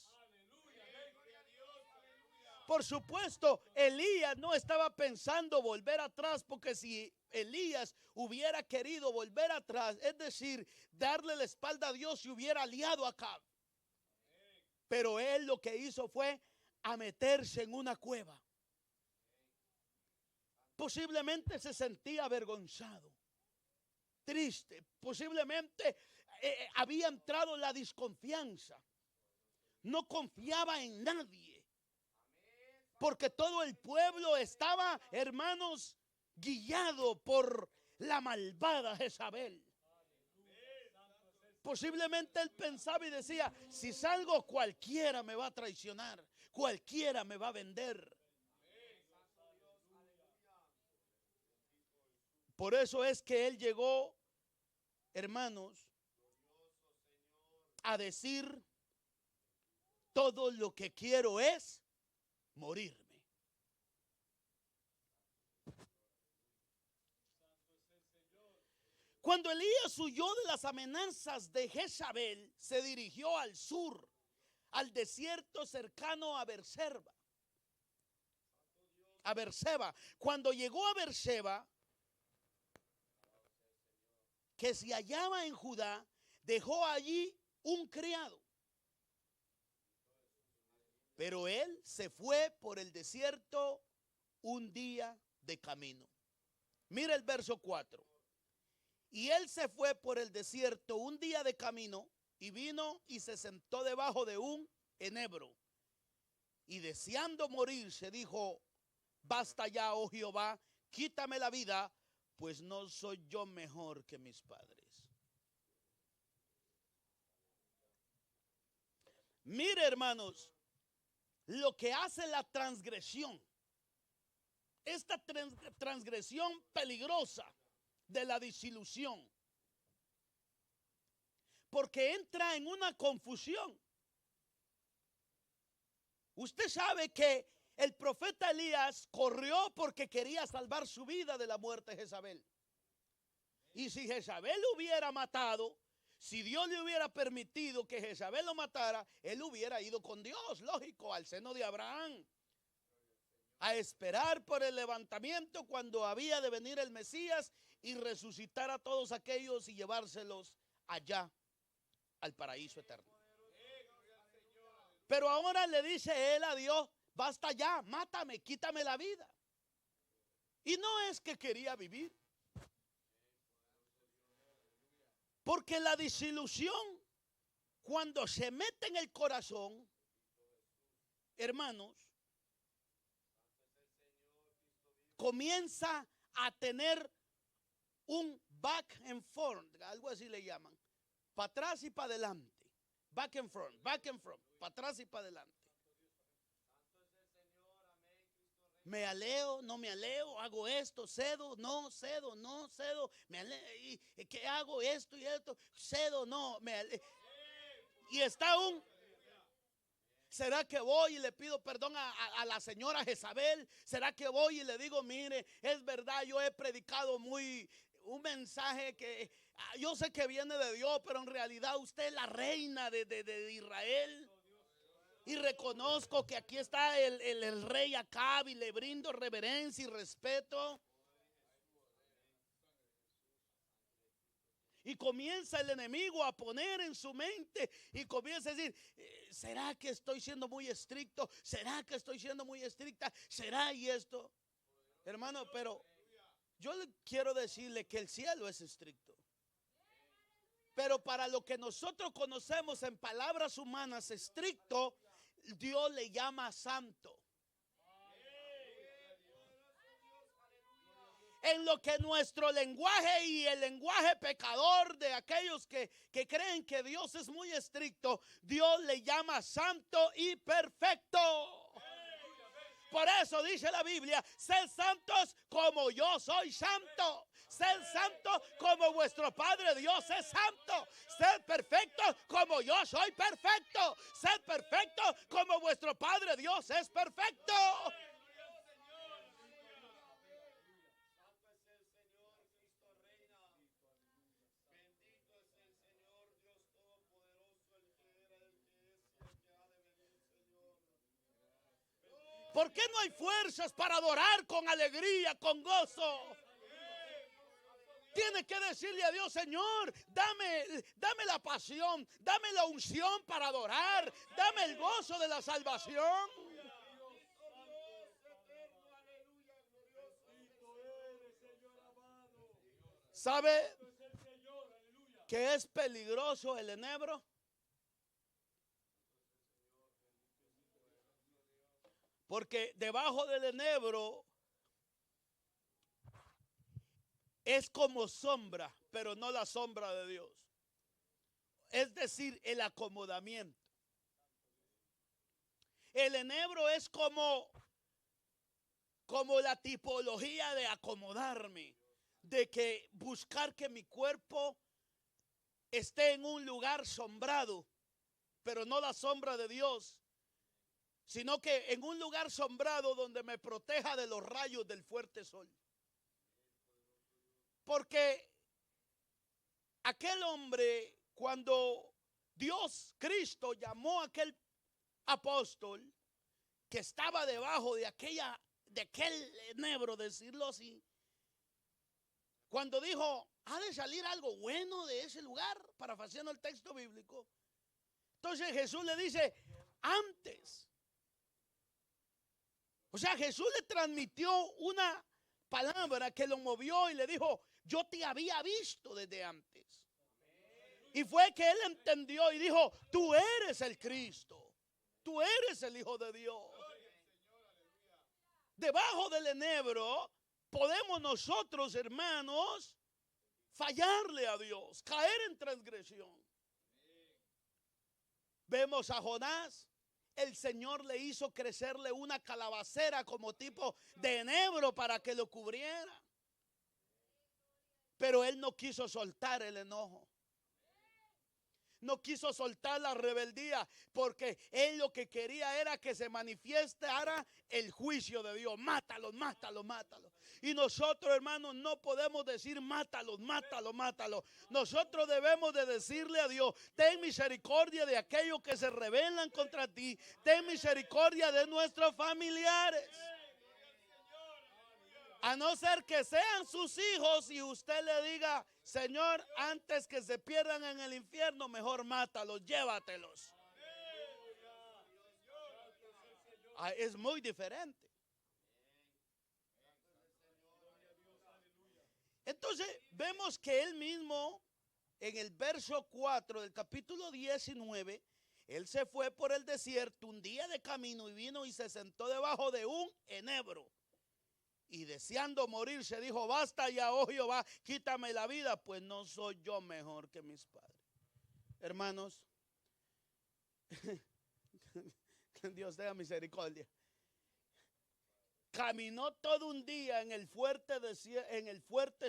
Por supuesto, Elías no estaba pensando volver atrás, porque si Elías hubiera querido volver atrás, es decir, darle la espalda a Dios, se hubiera aliado a Acab. Pero él lo que hizo fue a meterse en una cueva. Posiblemente se sentía avergonzado, triste, posiblemente había entrado la desconfianza. No confiaba en nadie. Porque todo el pueblo estaba, hermanos, guiado por la malvada Jezabel. Posiblemente él pensaba y decía, si salgo cualquiera me va a traicionar, cualquiera me va a vender. Por eso es que él llegó, hermanos, a decir, todo lo que quiero es morirme. Cuando Elías huyó de las amenazas de Jezabel, se dirigió al sur, al desierto cercano a Berseba. Cuando llegó a Berseba, que se hallaba en Judá, dejó allí un criado. Pero él se fue por el desierto un día de camino. Mira el verso 4. Y él se fue por el desierto un día de camino y vino y se sentó debajo de un enebro. Y deseando morirse dijo: basta ya, oh Jehová, quítame la vida, pues no soy yo mejor que mis padres. Mire, hermanos, lo que hace la transgresión, esta transgresión peligrosa de la disilusión, porque entra en una confusión. Usted sabe que el profeta Elías corrió porque quería salvar su vida de la muerte de Jezabel. Y si Jezabel lo hubiera matado, si Dios le hubiera permitido que Jezabel lo matara, él hubiera ido con Dios, lógico, al seno de Abraham, a esperar por el levantamiento cuando había de venir el Mesías y resucitar a todos aquellos y llevárselos allá al paraíso eterno. Pero ahora le dice él a Dios: basta ya, mátame, quítame la vida. Y no es que quería vivir, porque la disilusión, cuando se mete en el corazón, hermanos, comienza a tener un back and forth, algo así le llaman, para atrás y para adelante. Back and front, para atrás y para adelante. Me aleo, no me aleo, hago esto, cedo, no, me aleo, ¿qué hago? Esto y esto, cedo, no, me aleo. Y está aún. ¿Será que voy y le pido perdón a la señora Jezabel? ¿Será que voy y le digo: mire, es verdad, yo he predicado un mensaje que yo sé que viene de Dios, pero en realidad usted es la reina de Israel? Y reconozco que aquí está el rey Acab y le brindo reverencia y respeto. Y comienza el enemigo a poner en su mente y comienza a decir: ¿será que estoy siendo muy estricto? ¿Será que estoy siendo muy estricta? ¿Será y esto? Hermano, pero yo quiero decirle que el cielo es estricto. Pero para lo que nosotros conocemos en palabras humanas estricto, Dios le llama santo. En lo que nuestro lenguaje y el lenguaje pecador de aquellos que creen que Dios es muy estricto, Dios le llama santo y perfecto. Por eso dice la Biblia: sed santos como yo soy santo. Sed santo como vuestro Padre Dios es santo. Sed perfectos como yo soy perfecto. Sed perfectos como vuestro Padre Dios es perfecto. ¿Por qué no hay fuerzas para adorar con alegría, con gozo? Tiene que decirle a Dios: Señor, dame la pasión, dame la unción para adorar, dame el gozo de la salvación. ¿Sabe que es peligroso el enebro? Porque debajo del enebro es como sombra, pero no la sombra de Dios. Es decir, el acomodamiento. El enebro es como la tipología de acomodarme, de que buscar que mi cuerpo esté en un lugar sombrado, pero no la sombra de Dios, sino que en un lugar sombrado donde me proteja de los rayos del fuerte sol. Porque aquel hombre, cuando Dios, Cristo, llamó a aquel apóstol que estaba debajo de aquel enebro, decirlo así, cuando dijo: ha de salir algo bueno de ese lugar, parafraseando el texto bíblico, entonces Jesús le dice: antes. O sea, Jesús le transmitió una palabra que lo movió y le dijo, yo te había visto desde antes. Y fue que él entendió y dijo, tú eres el Cristo, tú eres el Hijo de Dios. Debajo del enebro podemos nosotros, hermanos, fallarle a Dios, caer en transgresión. Vemos a Jonás, el Señor le hizo crecerle una calabacera como tipo de enebro para que lo cubriera. Pero él no quiso soltar el enojo. No quiso soltar la rebeldía, porque él lo que quería era que se manifestara el juicio de Dios. Mátalos, mátalos, mátalos. Y nosotros, hermanos, no podemos decir mátalos, mátalos, mátalos. Nosotros debemos de decirle a Dios, ten misericordia de aquellos que se rebelan contra ti. Ten misericordia de nuestros familiares. A no ser que sean sus hijos y usted le diga, Señor, antes que se pierdan en el infierno, mejor mátalos, llévatelos. Es muy diferente. Entonces vemos que él mismo, en el verso 4 del capítulo 19, él se fue por el desierto un día de camino y vino y se sentó debajo de un enebro. Y deseando morir se dijo, basta ya, oh Jehová, quítame la vida, pues no soy yo mejor que mis padres. Hermanos, Dios tenga misericordia. Caminó todo un día en el fuerte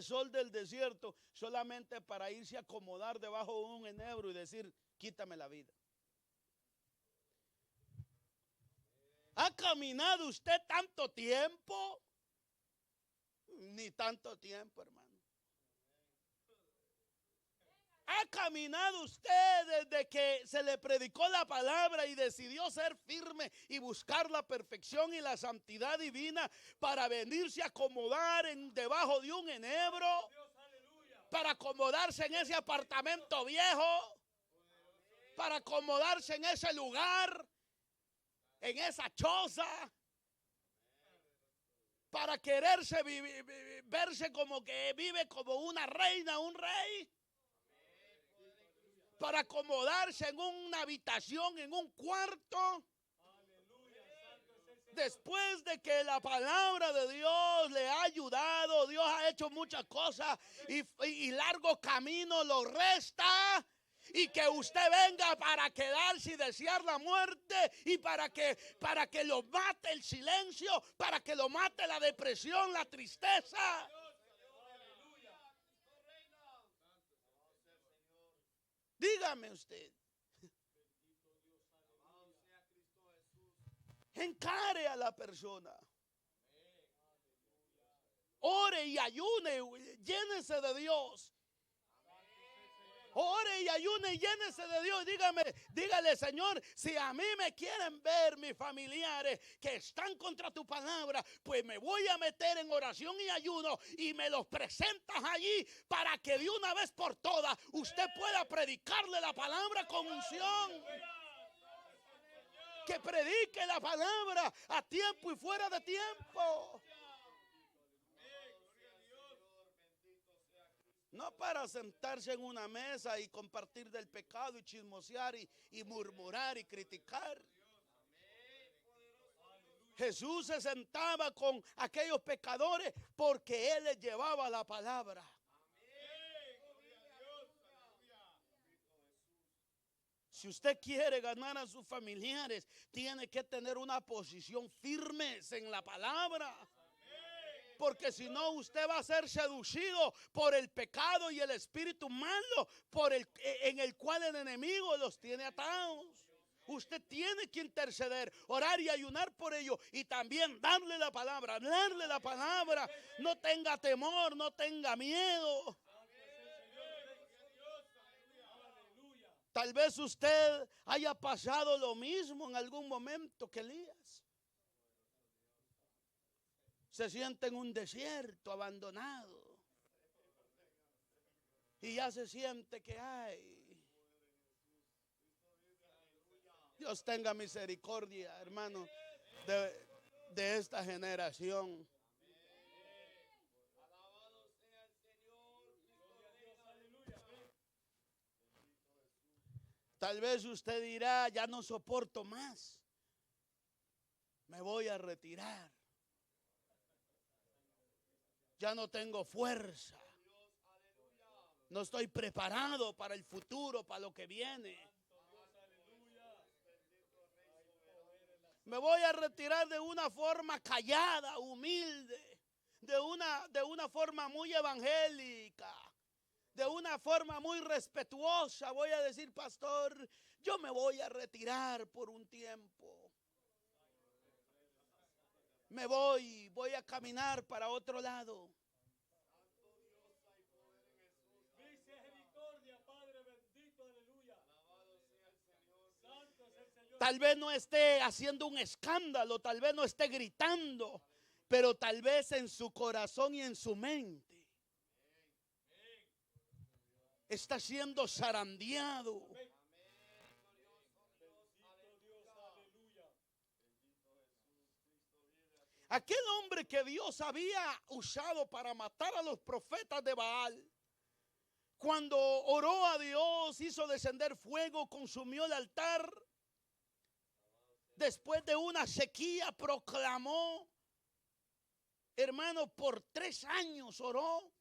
sol del desierto solamente para irse a acomodar debajo de un enebro y decir, quítame la vida. ¿Ha caminado usted tanto tiempo? Ni tanto tiempo, hermano. ¿Ha caminado usted desde que se le predicó la palabra y decidió ser firme y buscar la perfección y la santidad divina para venirse a acomodar debajo de un enebro? Para acomodarse en ese apartamento viejo, para acomodarse en ese lugar, en esa choza, para quererse verse como que vive como una reina, un rey, para acomodarse en una habitación, en un cuarto, después de que la palabra de Dios le ha ayudado. Dios ha hecho muchas cosas y largo camino lo resta. Y que usted venga para quedarse y desear la muerte y para que lo mate el silencio, para que lo mate la depresión, la tristeza. Dígame usted. Encare a la persona. Ore y ayune, llénese de Dios. Ore y ayune y llénese de Dios. Dígale, Señor, si a mí me quieren ver mis familiares que están contra tu palabra, pues me voy a meter en oración y ayuno y me los presentas allí para que de una vez por todas usted pueda predicarle la palabra con unción. Que predique la palabra a tiempo y fuera de tiempo. No para sentarse en una mesa y compartir del pecado y chismosear y murmurar y criticar. Jesús se sentaba con aquellos pecadores porque Él les llevaba la palabra. Si usted quiere ganar a sus familiares, tiene que tener una posición firme en la palabra. Porque si no, usted va a ser seducido por el pecado y el espíritu malo en el cual el enemigo los tiene atados. Usted tiene que interceder, orar y ayunar por ellos y también darle la palabra, hablarle la palabra. No tenga temor, no tenga miedo. Tal vez usted haya pasado lo mismo en algún momento que Elías. Se siente en un desierto abandonado y ya se siente que hay. Dios tenga misericordia, hermano, de esta generación. Tal vez usted dirá, ya no soporto más. Me voy a retirar. Ya no tengo fuerza. No estoy preparado para el futuro, para lo que viene. Me voy a retirar de una forma callada, humilde, de una forma muy evangélica, de una forma muy respetuosa. Voy a decir, pastor, yo me voy a retirar por un tiempo. Voy a caminar para otro lado. Misericordia, Padre bendito, aleluya. Santo es el Señor. Tal vez no esté haciendo un escándalo, tal vez no esté gritando, pero tal vez en su corazón y en su mente está siendo zarandeado. Aquel hombre que Dios había usado para matar a los profetas de Baal, cuando oró a Dios, hizo descender fuego, consumió el altar. Después de una sequía proclamó, hermano, por 3 años oró.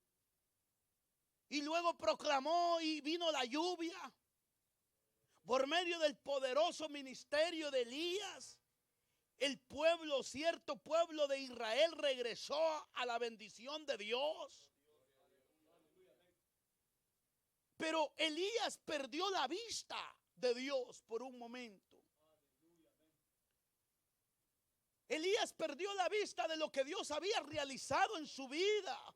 Y luego proclamó y vino la lluvia. Por medio del poderoso ministerio de Elías, el pueblo, cierto pueblo de Israel, regresó a la bendición de Dios. Pero Elías perdió la vista de Dios por un momento. Elías perdió la vista de lo que Dios había realizado en su vida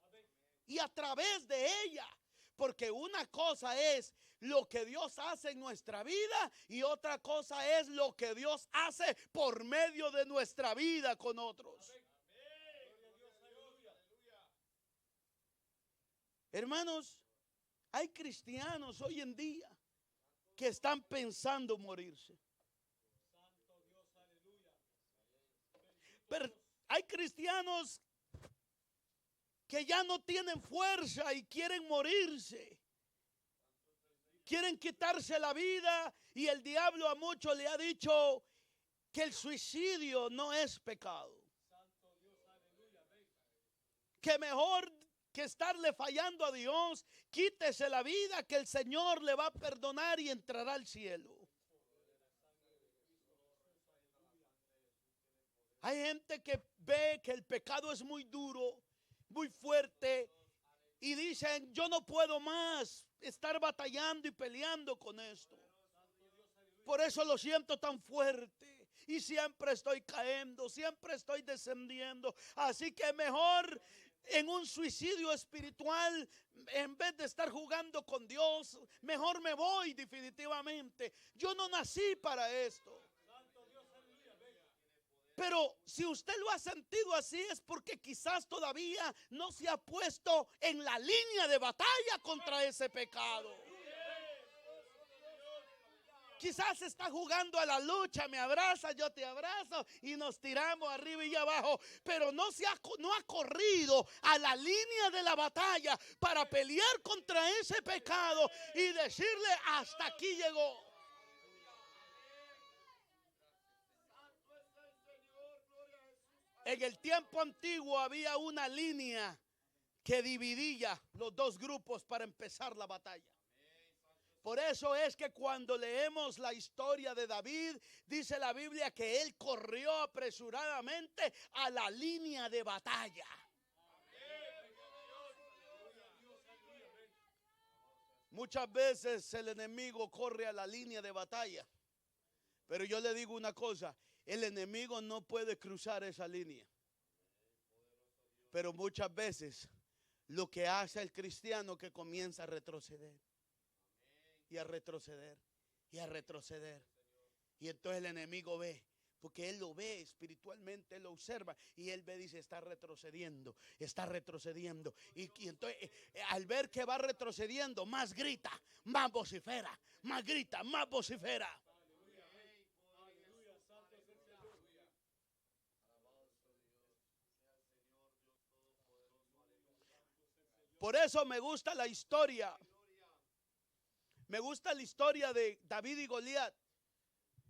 y a través de ella. Porque una cosa es lo que Dios hace en nuestra vida y otra cosa es lo que Dios hace por medio de nuestra vida con otros. Hermanos, hay cristianos hoy en día que están pensando morirse. Pero hay cristianos que ya no tienen fuerza y quieren morirse. Quieren quitarse la vida y el diablo a muchos le ha dicho que el suicidio no es pecado. Que mejor que estarle fallando a Dios, quítese la vida que el Señor le va a perdonar y entrará al cielo. Hay gente que ve que el pecado es muy duro, muy fuerte y dicen, yo no puedo más estar batallando y peleando con esto. Por eso lo siento tan fuerte y siempre estoy cayendo, siempre estoy descendiendo. Así que mejor en un suicidio espiritual, en vez de estar jugando con Dios, mejor me voy definitivamente. Yo no nací para esto. Pero si usted lo ha sentido así es porque quizás todavía no se ha puesto en la línea de batalla contra ese pecado. Quizás está jugando a la lucha, me abraza, yo te abrazo y nos tiramos arriba y abajo. Pero no ha corrido a la línea de la batalla para pelear contra ese pecado y decirle hasta aquí llegó. En el tiempo antiguo había una línea que dividía los dos grupos para empezar la batalla. Por eso es que cuando leemos la historia de David, dice la Biblia que él corrió apresuradamente a la línea de batalla. Muchas veces el enemigo corre a la línea de batalla. Pero yo le digo una cosa, el enemigo no puede cruzar esa línea. Pero muchas veces lo que hace el cristiano que comienza a retroceder. Y a retroceder. Y a retroceder. Y entonces el enemigo ve. Porque él lo ve espiritualmente, él lo observa. Y él ve, dice, está retrocediendo. Está retrocediendo. Y entonces al ver que va retrocediendo, más grita, más vocifera. Más grita, más vocifera. Por eso me gusta la historia. Me gusta la historia de David y Goliat,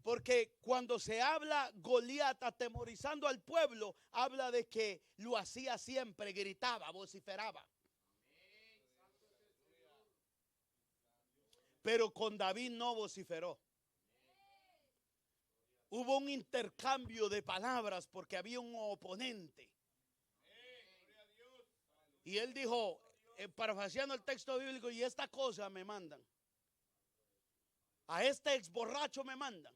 porque cuando se habla Goliat atemorizando al pueblo, habla de que lo hacía siempre, gritaba, vociferaba. Pero con David no vociferó. Hubo un intercambio de palabras porque había un oponente. Y él dijo, parafraseando el texto bíblico, y esta cosa me mandan. A este ex borracho me mandan.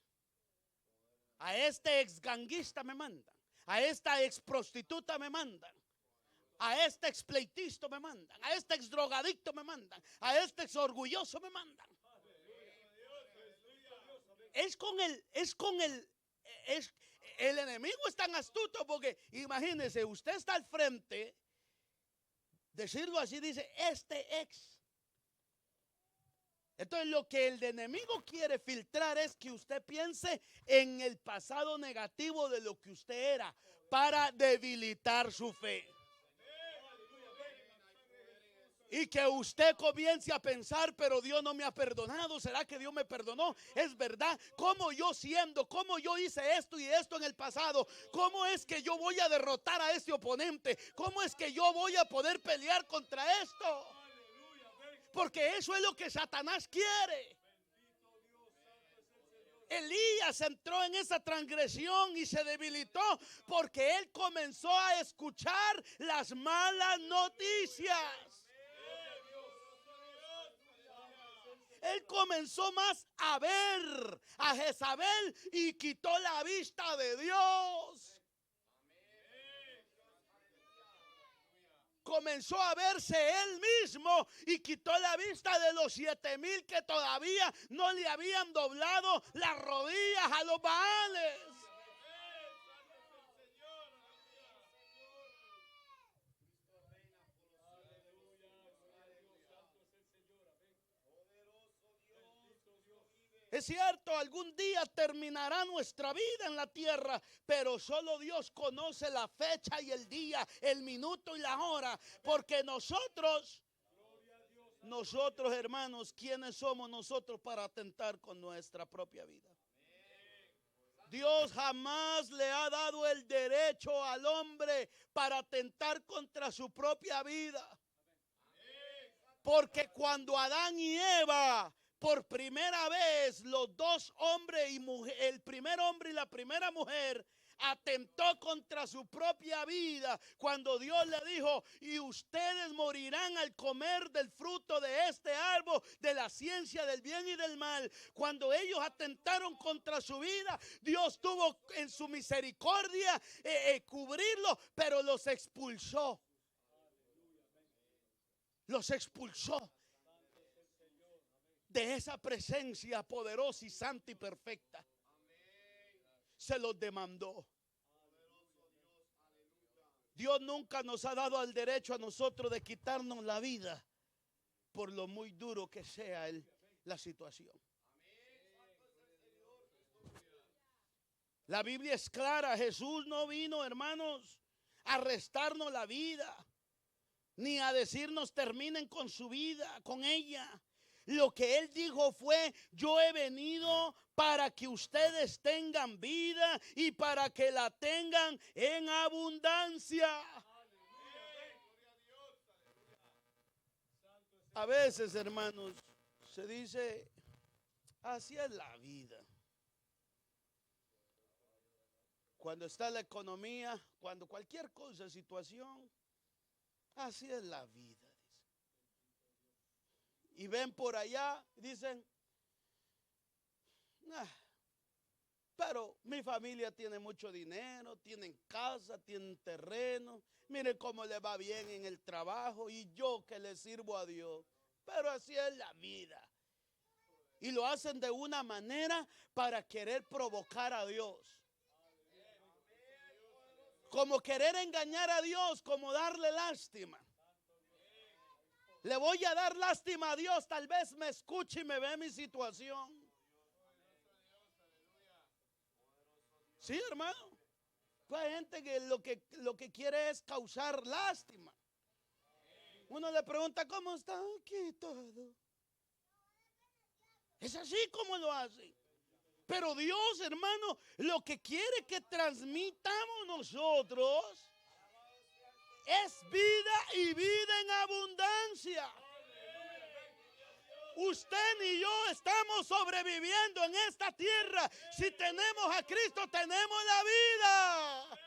A este ex ganguista me mandan. A esta ex prostituta me mandan. A este ex pleitista me mandan. A este ex drogadicto me mandan. A este ex orgulloso me mandan. El enemigo es tan astuto porque imagínese, usted está al frente, decirlo así, dice, este ex. Entonces lo que el enemigo quiere filtrar es que usted piense en el pasado negativo de lo que usted era para debilitar su fe. Y que usted comience a pensar, pero Dios no me ha perdonado. ¿Será que Dios me perdonó? Es verdad. ¿Cómo yo hice esto y esto en el pasado? ¿Cómo es que yo voy a derrotar a este oponente? ¿Cómo es que yo voy a poder pelear contra esto? Porque eso es lo que Satanás quiere. Elías entró en esa transgresión y se debilitó porque él comenzó a escuchar las malas noticias. Él comenzó más a ver a Jezabel y quitó la vista de Dios. Comenzó a verse él mismo y quitó la vista de los 7,000 que todavía no le habían doblado las rodillas a los Baales. Es cierto, algún día terminará nuestra vida en la tierra, pero solo Dios conoce la fecha y el día, el minuto y la hora, porque nosotros hermanos, ¿quiénes somos nosotros para atentar con nuestra propia vida? Dios jamás le ha dado el derecho al hombre para atentar contra su propia vida. Porque cuando Adán y Eva, por primera vez, los dos hombres y mujer, el primer hombre y la primera mujer, atentó contra su propia vida, cuando Dios le dijo, y ustedes morirán al comer del fruto de este árbol, de la ciencia del bien y del mal. Cuando ellos atentaron contra su vida, Dios tuvo en su misericordia cubrirlo, pero los expulsó. Los expulsó de esa presencia poderosa y santa y perfecta. Se los demandó. Dios nunca nos ha dado el derecho a nosotros de quitarnos la vida, por lo muy duro que sea la situación. La Biblia es clara. Jesús no vino, hermanos, a restarnos la vida, ni a decirnos terminen con su vida, con ella. Lo que él dijo fue, yo he venido para que ustedes tengan vida y para que la tengan en abundancia. A veces, hermanos, se dice, así es la vida. Cuando está la economía, cuando cualquier cosa, situación, así es la vida. Y ven por allá, dicen, pero mi familia tiene mucho dinero, tienen casa, tienen terreno, miren cómo le va bien en el trabajo y yo que le sirvo a Dios. Pero así es la vida. Y lo hacen de una manera para querer provocar a Dios. Como querer engañar a Dios, como darle lástima. Le voy a dar lástima a Dios, tal vez me escuche y me ve mi situación. Sí, hermano. Pues hay gente que lo que quiere es causar lástima. Uno le pregunta, ¿cómo está? Aquí todo. Es así como lo hacen. Pero Dios, hermano, lo que quiere que transmitamos nosotros es vida y vida en abundancia. Usted ni yo estamos sobreviviendo en esta tierra. Si tenemos a Cristo, tenemos la vida.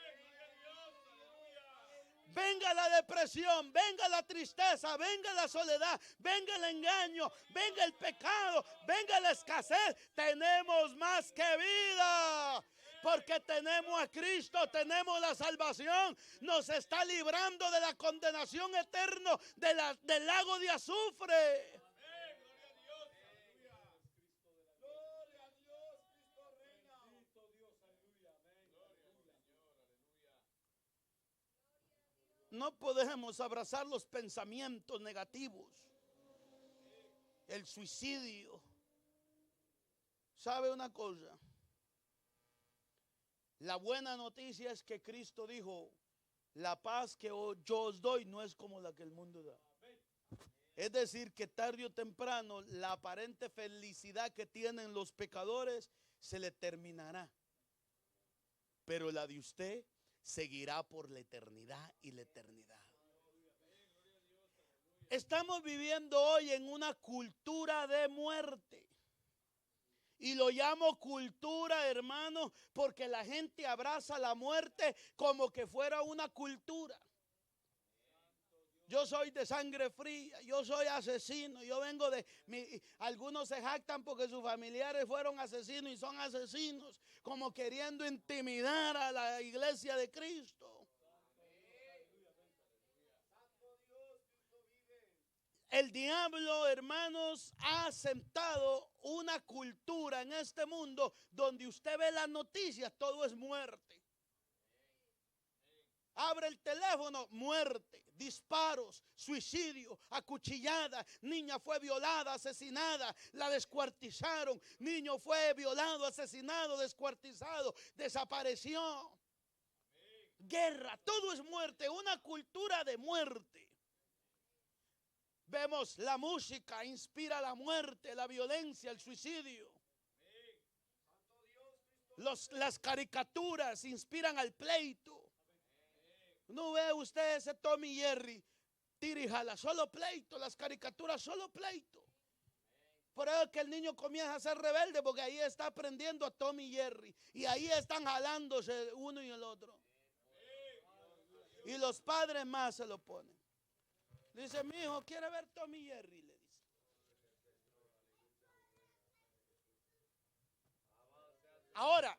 Venga la depresión, venga la tristeza, venga la soledad, venga el engaño, venga el pecado, venga la escasez. Tenemos más que vida. Porque tenemos a Cristo, tenemos la salvación. Nos está librando de la condenación eterna del lago de azufre. No podemos abrazar los pensamientos negativos, el suicidio. ¿Sabe una cosa? La buena noticia es que Cristo dijo, la paz que yo os doy no es como la que el mundo da. Es decir, que tarde o temprano la aparente felicidad que tienen los pecadores se le terminará. Pero la de usted seguirá por la eternidad y la eternidad. Estamos viviendo hoy en una cultura de muerte. Y lo llamo cultura, hermano, porque la gente abraza la muerte como que fuera una cultura. Yo soy de sangre fría, yo soy asesino, yo vengo algunos se jactan porque sus familiares fueron asesinos y son asesinos, como queriendo intimidar a la iglesia de Cristo. El diablo, hermanos, ha sentado una cultura en este mundo donde usted ve las noticias, todo es muerte. Abre el teléfono, muerte, disparos, suicidio, acuchillada, niña fue violada, asesinada, la descuartizaron, niño fue violado, asesinado, descuartizado, desapareció. Guerra, todo es muerte, una cultura de muerte. Vemos la música, inspira la muerte, la violencia, el suicidio. Las caricaturas inspiran al pleito. No ve usted ese Tom y Jerry, tira y jala, solo pleito, las caricaturas solo pleito. Por eso es que el niño comienza a ser rebelde, porque ahí está aprendiendo a Tom y Jerry. Y ahí están jalándose uno y el otro. Y los padres más se lo ponen. Dice, mi hijo, ¿quiere ver Tom y Jerry? Le dice. Ahora,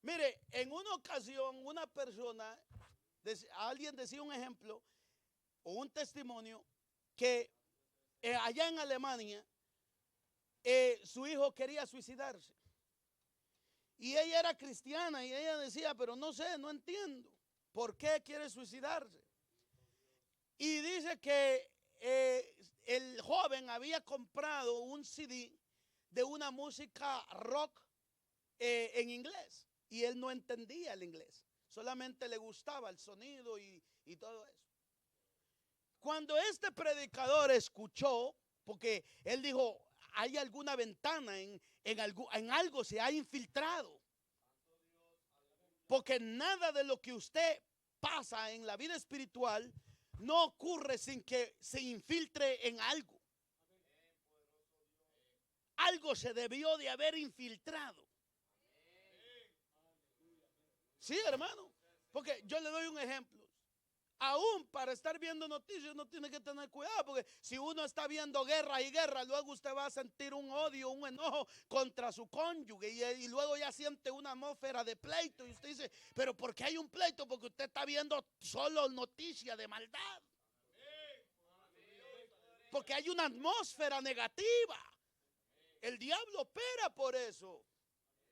mire, en una ocasión una persona, alguien decía un ejemplo o un testimonio que allá en Alemania su hijo quería suicidarse. Y ella era cristiana y ella decía, pero no sé, no entiendo por qué quiere suicidarse. Y dice que el joven había comprado un CD de una música rock en inglés y él no entendía el inglés. Solamente le gustaba el sonido y todo eso. Cuando este predicador escuchó, porque él dijo, hay alguna ventana, en algo se ha infiltrado. Porque nada de lo que usted pasa en la vida espiritual no ocurre sin que se infiltre en algo. Algo se debió de haber infiltrado. Sí, hermano, porque yo le doy un ejemplo. Aún para estar viendo noticias uno tiene que tener cuidado, porque si uno está viendo guerra y guerra, luego usted va a sentir un odio, un enojo contra su cónyuge y luego ya siente una atmósfera de pleito y usted dice, pero ¿por qué hay un pleito? Porque usted está viendo solo noticias de maldad. Porque hay una atmósfera negativa. El diablo opera por eso.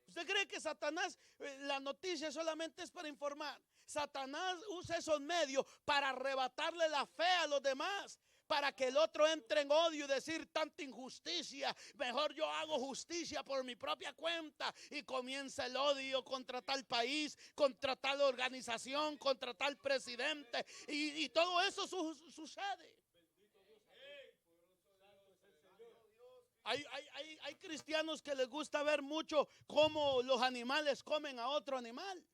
¿Usted cree que Satanás, la noticia solamente es para informar? Satanás usa esos medios para arrebatarle la fe a los demás, para que el otro entre en odio y decir tanta injusticia. Mejor yo hago justicia por mi propia cuenta y comienza el odio contra tal país, contra tal organización, contra tal presidente y todo eso sucede. Hay cristianos que les gusta ver mucho cómo los animales comen a otro animal.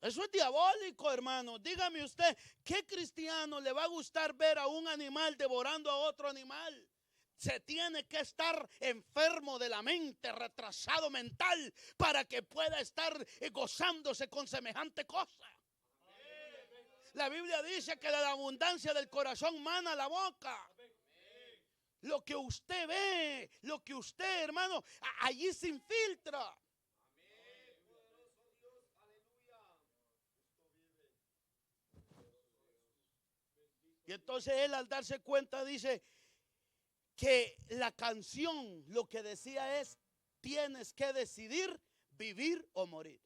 Eso es diabólico, hermano. Dígame usted, ¿qué cristiano le va a gustar ver a un animal devorando a otro animal? Se tiene que estar enfermo de la mente, retrasado mental, para que pueda estar gozándose con semejante cosa. La Biblia dice que de la abundancia del corazón mana la boca. Lo que usted ve, lo que usted, hermano, allí se infiltra. Y entonces él, al darse cuenta, dice que la canción lo que decía es: tienes que decidir vivir o morir.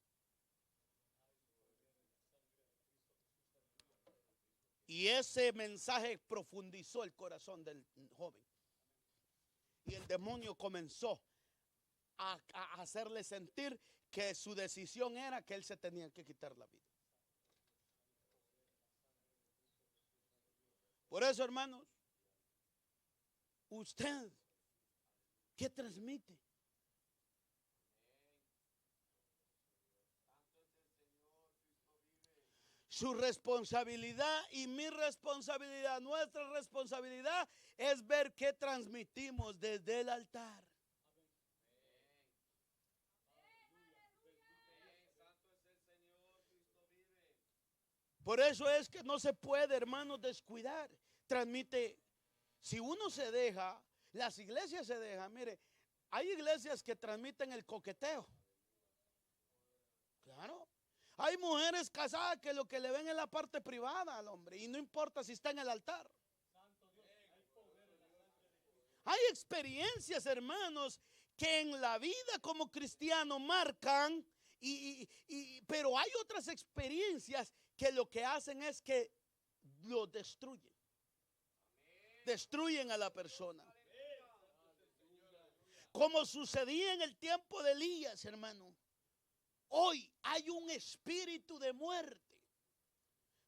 Y ese mensaje profundizó el corazón del joven. Y el demonio comenzó a hacerle sentir que su decisión era que él se tenía que quitar la vida. Por eso, hermanos, usted, ¿qué transmite? Su responsabilidad y mi responsabilidad, nuestra responsabilidad es ver qué transmitimos desde el altar. Por eso es que no se puede, hermanos, descuidar. Transmite, si uno se deja, las iglesias se dejan. Mire, hay iglesias que transmiten el coqueteo. Claro. Hay mujeres casadas que lo que le ven es la parte privada al hombre, y no importa si está en el altar. Hay experiencias, hermanos, que en la vida como cristiano marcan, pero hay otras experiencias que lo que hacen es que lo destruyen. Destruyen a la persona. Como sucedía en el tiempo de Elías, hermano. Hoy hay un espíritu de muerte,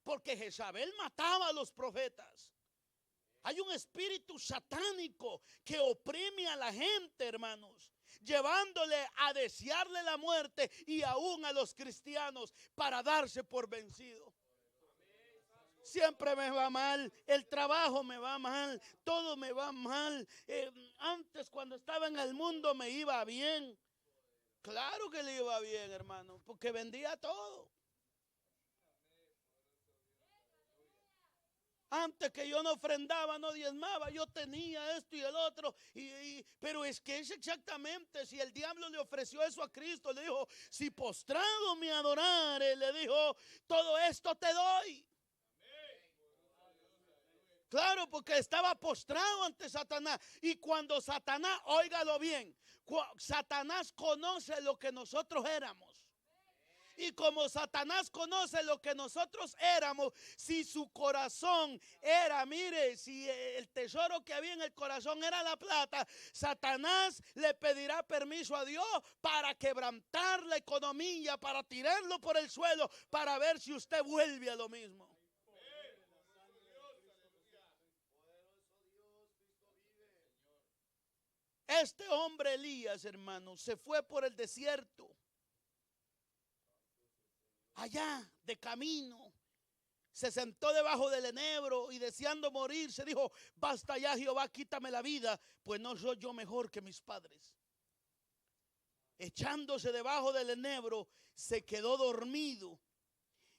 porque Jezabel mataba a los profetas. Hay un espíritu satánico que oprime a la gente, hermanos, llevándole a desearle la muerte, y aún a los cristianos, para darse por vencido. Siempre me va mal, el trabajo me va mal, todo me va mal. Antes, cuando estaba en el mundo, me iba bien. Claro que le iba bien, hermano, porque vendía todo. Antes que yo no ofrendaba, no diezmaba, yo tenía esto y el otro. Pero es que es exactamente, si el diablo le ofreció eso a Cristo, le dijo: si postrado me adorare, le dijo, todo esto te doy. Claro, porque estaba postrado ante Satanás. Y cuando Satanás, óigalo bien, Satanás conoce lo que nosotros éramos. Y como Satanás conoce lo que nosotros éramos, si su corazón era, mire, si el tesoro que había en el corazón era la plata, Satanás le pedirá permiso a Dios para quebrantar la economía, para tirarlo por el suelo, para ver si usted vuelve a lo mismo. Este hombre Elías, hermano, se fue por el desierto. Allá de camino se sentó debajo del enebro y, deseando morir, se dijo: basta ya, Jehová, quítame la vida, pues no soy yo mejor que mis padres. Echándose debajo del enebro, se quedó dormido.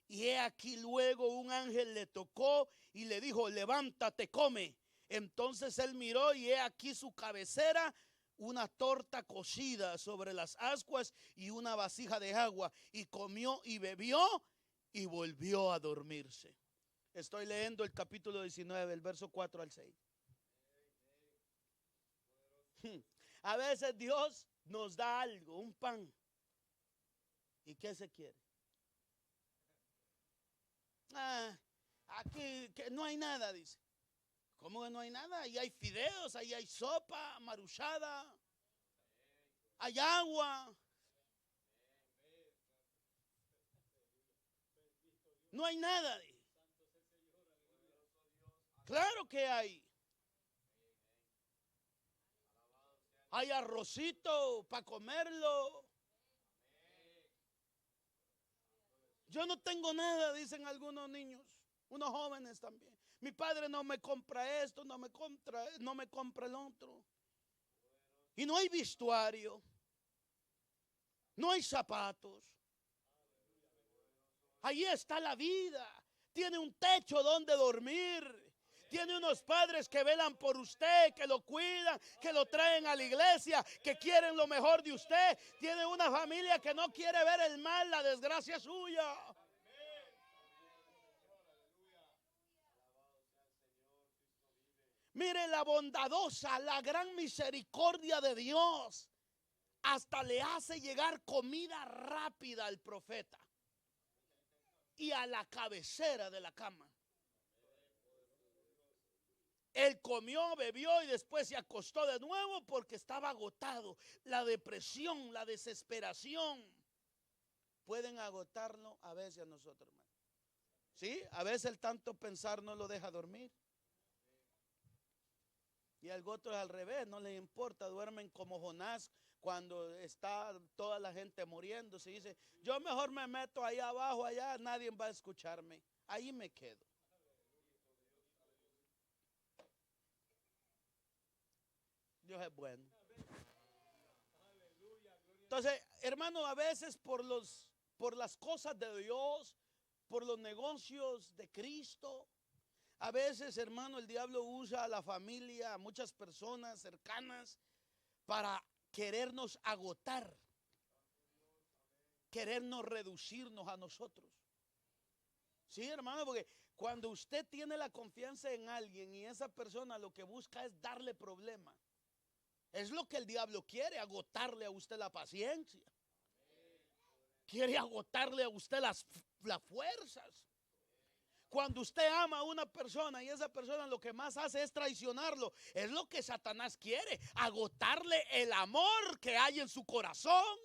Y he aquí, luego un ángel le tocó y le dijo: levántate, come. Entonces él miró, y he aquí su cabecera, una torta cocida sobre las ascuas y una vasija de agua, y comió y bebió y volvió a dormirse. Estoy leyendo el capítulo 19, el verso 4 al 6. A veces Dios nos da algo, un pan. ¿Y qué se quiere? Aquí que no hay nada, dice. ¿Cómo que no hay nada? Ahí hay fideos, ahí hay sopa, maruchada, hay agua. No hay nada. Claro que hay. hay arrocito para comerlo. Yo no tengo nada, dicen algunos niños, unos jóvenes también. Mi padre no me compra esto, no me compra el otro. Y no hay vestuario, no hay zapatos. Ahí está la vida. Tiene un techo donde dormir. Tiene unos padres que velan por usted, que lo cuidan, que lo traen a la iglesia, que quieren lo mejor de usted. Tiene una familia que no quiere ver el mal, la desgracia suya. Mire la bondadosa, la gran misericordia de Dios. Hasta le hace llegar comida rápida al profeta y a la cabecera de la cama. Él comió, bebió y después se acostó de nuevo porque estaba agotado. La depresión, la desesperación pueden agotarlo a veces a nosotros, hermano. Sí, a veces el tanto pensar no lo deja dormir. Y al otro es al revés, no les importa, duermen como Jonás cuando está toda la gente muriendo. Se dice, yo mejor me meto allá abajo, allá nadie va a escucharme. Ahí me quedo. Dios es bueno. Entonces, hermano, a veces por las cosas de Dios, por los negocios de Cristo, a veces, hermano, el diablo usa a la familia, a muchas personas cercanas para querernos agotar, querernos reducirnos a nosotros. Sí, hermano, porque cuando usted tiene la confianza en alguien y esa persona lo que busca es darle problema, es lo que el diablo quiere, agotarle a usted la paciencia. Quiere agotarle a usted las fuerzas. Cuando usted ama a una persona y esa persona lo que más hace es traicionarlo, es lo que Satanás quiere, agotarle el amor que hay en su corazón.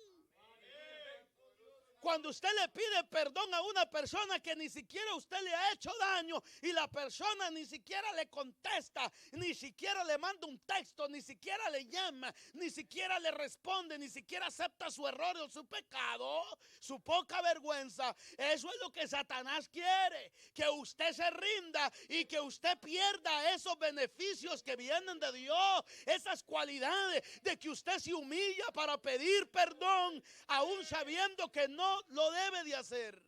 Cuando usted le pide perdón a una persona que ni siquiera usted le ha hecho daño y la persona ni siquiera le contesta, ni siquiera le manda un texto, ni siquiera le llama, ni siquiera le responde, ni siquiera acepta su error o su pecado, su poca vergüenza, eso es lo que Satanás quiere, que usted se rinda y que usted pierda esos beneficios que vienen de Dios, esas cualidades de que usted se humilla para pedir perdón, aún sabiendo que no lo debe de hacer.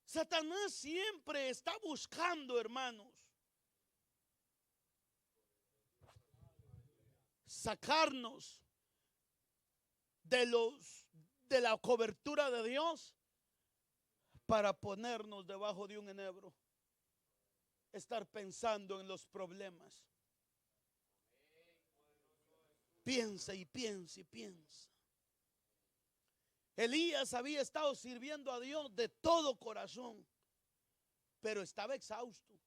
Satanás siempre está buscando, hermanos, sacarnos de la cobertura de Dios para ponernos debajo de un enebro, estar pensando en los problemas. Piensa y piensa y piensa. Elías había estado sirviendo a Dios de todo corazón, pero estaba exhausto,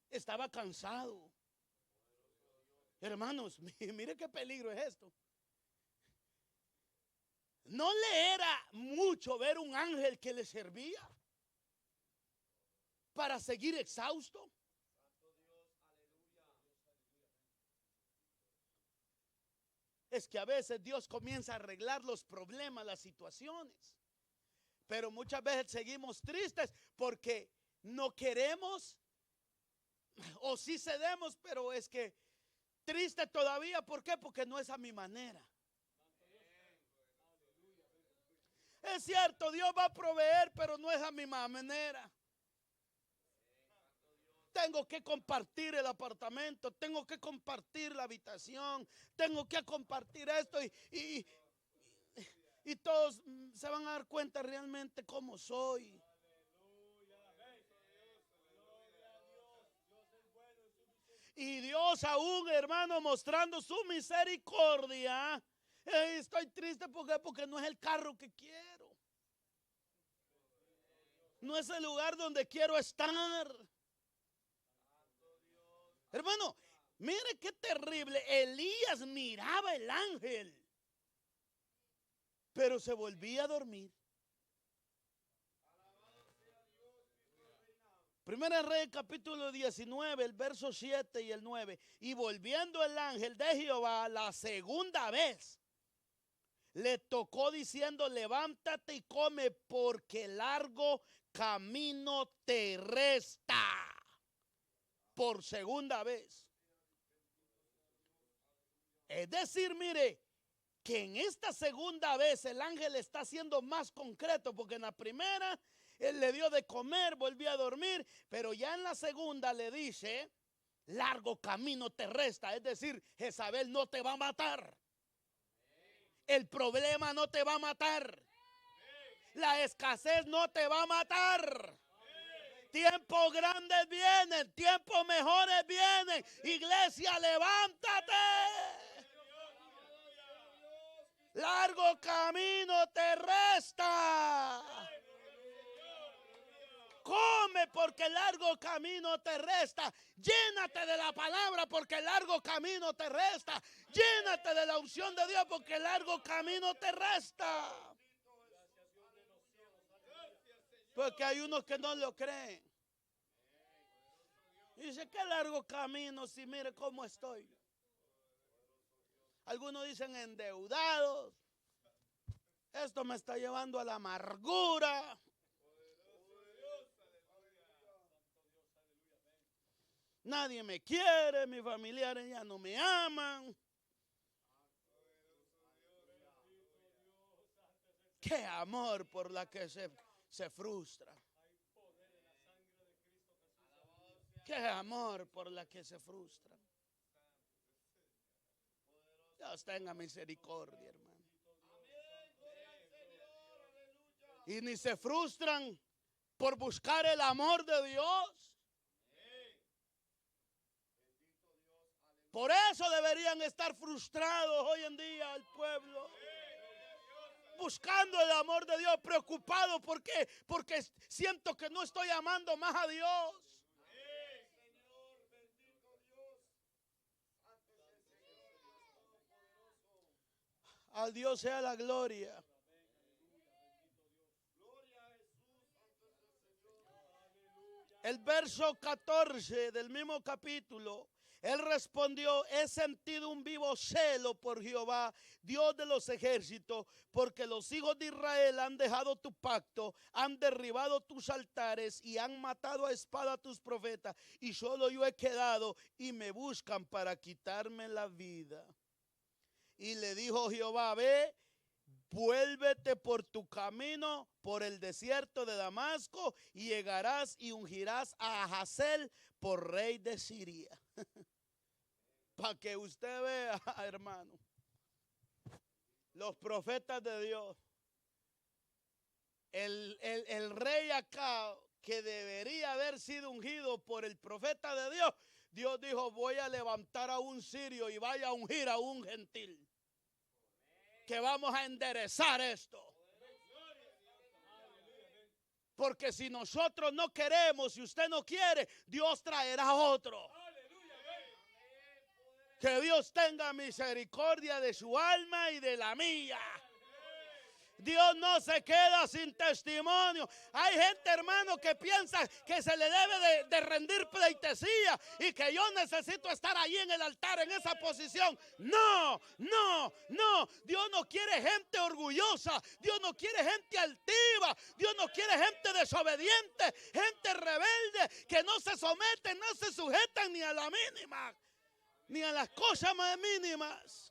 estaba cansado. Hermanos, mire qué peligro es esto. No le era mucho ver un ángel que le servía para seguir exhausto. Es que a veces Dios comienza a arreglar los problemas, las situaciones. Pero muchas veces seguimos tristes porque no queremos, o sí cedemos, pero es que triste todavía. ¿Por qué? Porque no es a mi manera. Es cierto, Dios va a proveer, pero no es a mi manera. Tengo que compartir el apartamento, tengo que compartir la habitación, tengo que compartir esto y todos se van a dar cuenta realmente cómo soy. Y Dios aún, hermano, mostrando su misericordia. Estoy triste porque no es el carro que quiero. No es el lugar donde quiero estar. Hermano, mire qué terrible. Elías miraba el ángel, pero se volvía a dormir. Primera Reyes capítulo 19, el verso 7 y el 9. Y volviendo el ángel de Jehová la segunda vez, le tocó diciendo, levántate y come porque largo camino te resta. Por segunda vez. Es decir, mire, que en esta segunda vez el ángel está siendo más concreto, porque en la primera él le dio de comer, volvió a dormir, pero ya en la segunda le dice, largo camino te resta, es decir, Jezabel no te va a matar. El problema no te va a matar. La escasez no te va a matar. Tiempos grandes vienen, tiempos mejores vienen. Iglesia, levántate. Largo camino te resta. Come porque largo camino te resta. Llénate de la palabra porque largo camino te resta. Llénate de la unción de Dios porque largo camino te resta. Porque hay unos que no lo creen. Y dice, qué largo camino si mire cómo estoy. Algunos dicen endeudados. Esto me está llevando a la amargura. Nadie me quiere, mis familiares ya no me aman. Qué amor por la que se frustra. Qué amor por la que se frustra. Dios tenga misericordia, hermano. Y ni se frustran por buscar el amor de Dios. Por eso deberían estar frustrados hoy en día el pueblo. Buscando el amor de Dios, preocupado. ¿Por qué? Porque siento que no estoy amando más a Dios. A Dios sea la gloria. El verso 14 del mismo capítulo. Él respondió, he sentido un vivo celo por Jehová, Dios de los ejércitos, porque los hijos de Israel han dejado tu pacto, han derribado tus altares y han matado a espada a tus profetas, y solo yo he quedado y me buscan para quitarme la vida. Y le dijo Jehová, ve, vuélvete por tu camino por el desierto de Damasco y llegarás y ungirás a Hazael por rey de Siria. Para que usted vea, hermano, los profetas de Dios, el rey acá que debería haber sido ungido por el profeta de Dios, Dios dijo, voy a levantar a un sirio y vaya a ungir a un gentil. Que vamos a enderezar esto. Porque si nosotros no queremos, si usted no quiere, Dios traerá otro. Que Dios tenga misericordia de su alma y de la mía. Dios no se queda sin testimonio. Hay gente, hermano, que piensa que se le debe de rendir pleitesía y que yo necesito estar ahí en el altar, en esa posición. No, no, no. Dios no quiere gente orgullosa. Dios no quiere gente altiva. Dios no quiere gente desobediente, gente rebelde, que no se someten, no se sujetan ni a la mínima, ni a las cosas más mínimas.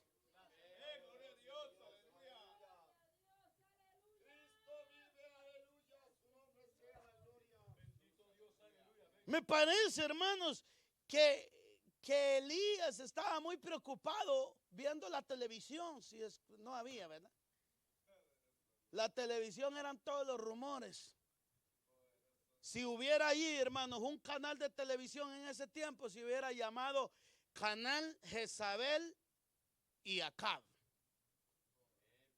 Me parece, hermanos, que Elías estaba muy preocupado viendo la televisión. Si es, no había, ¿verdad? La televisión eran todos los rumores. Si hubiera allí, hermanos, un canal de televisión en ese tiempo, se hubiera llamado Canal Jezabel y Acab.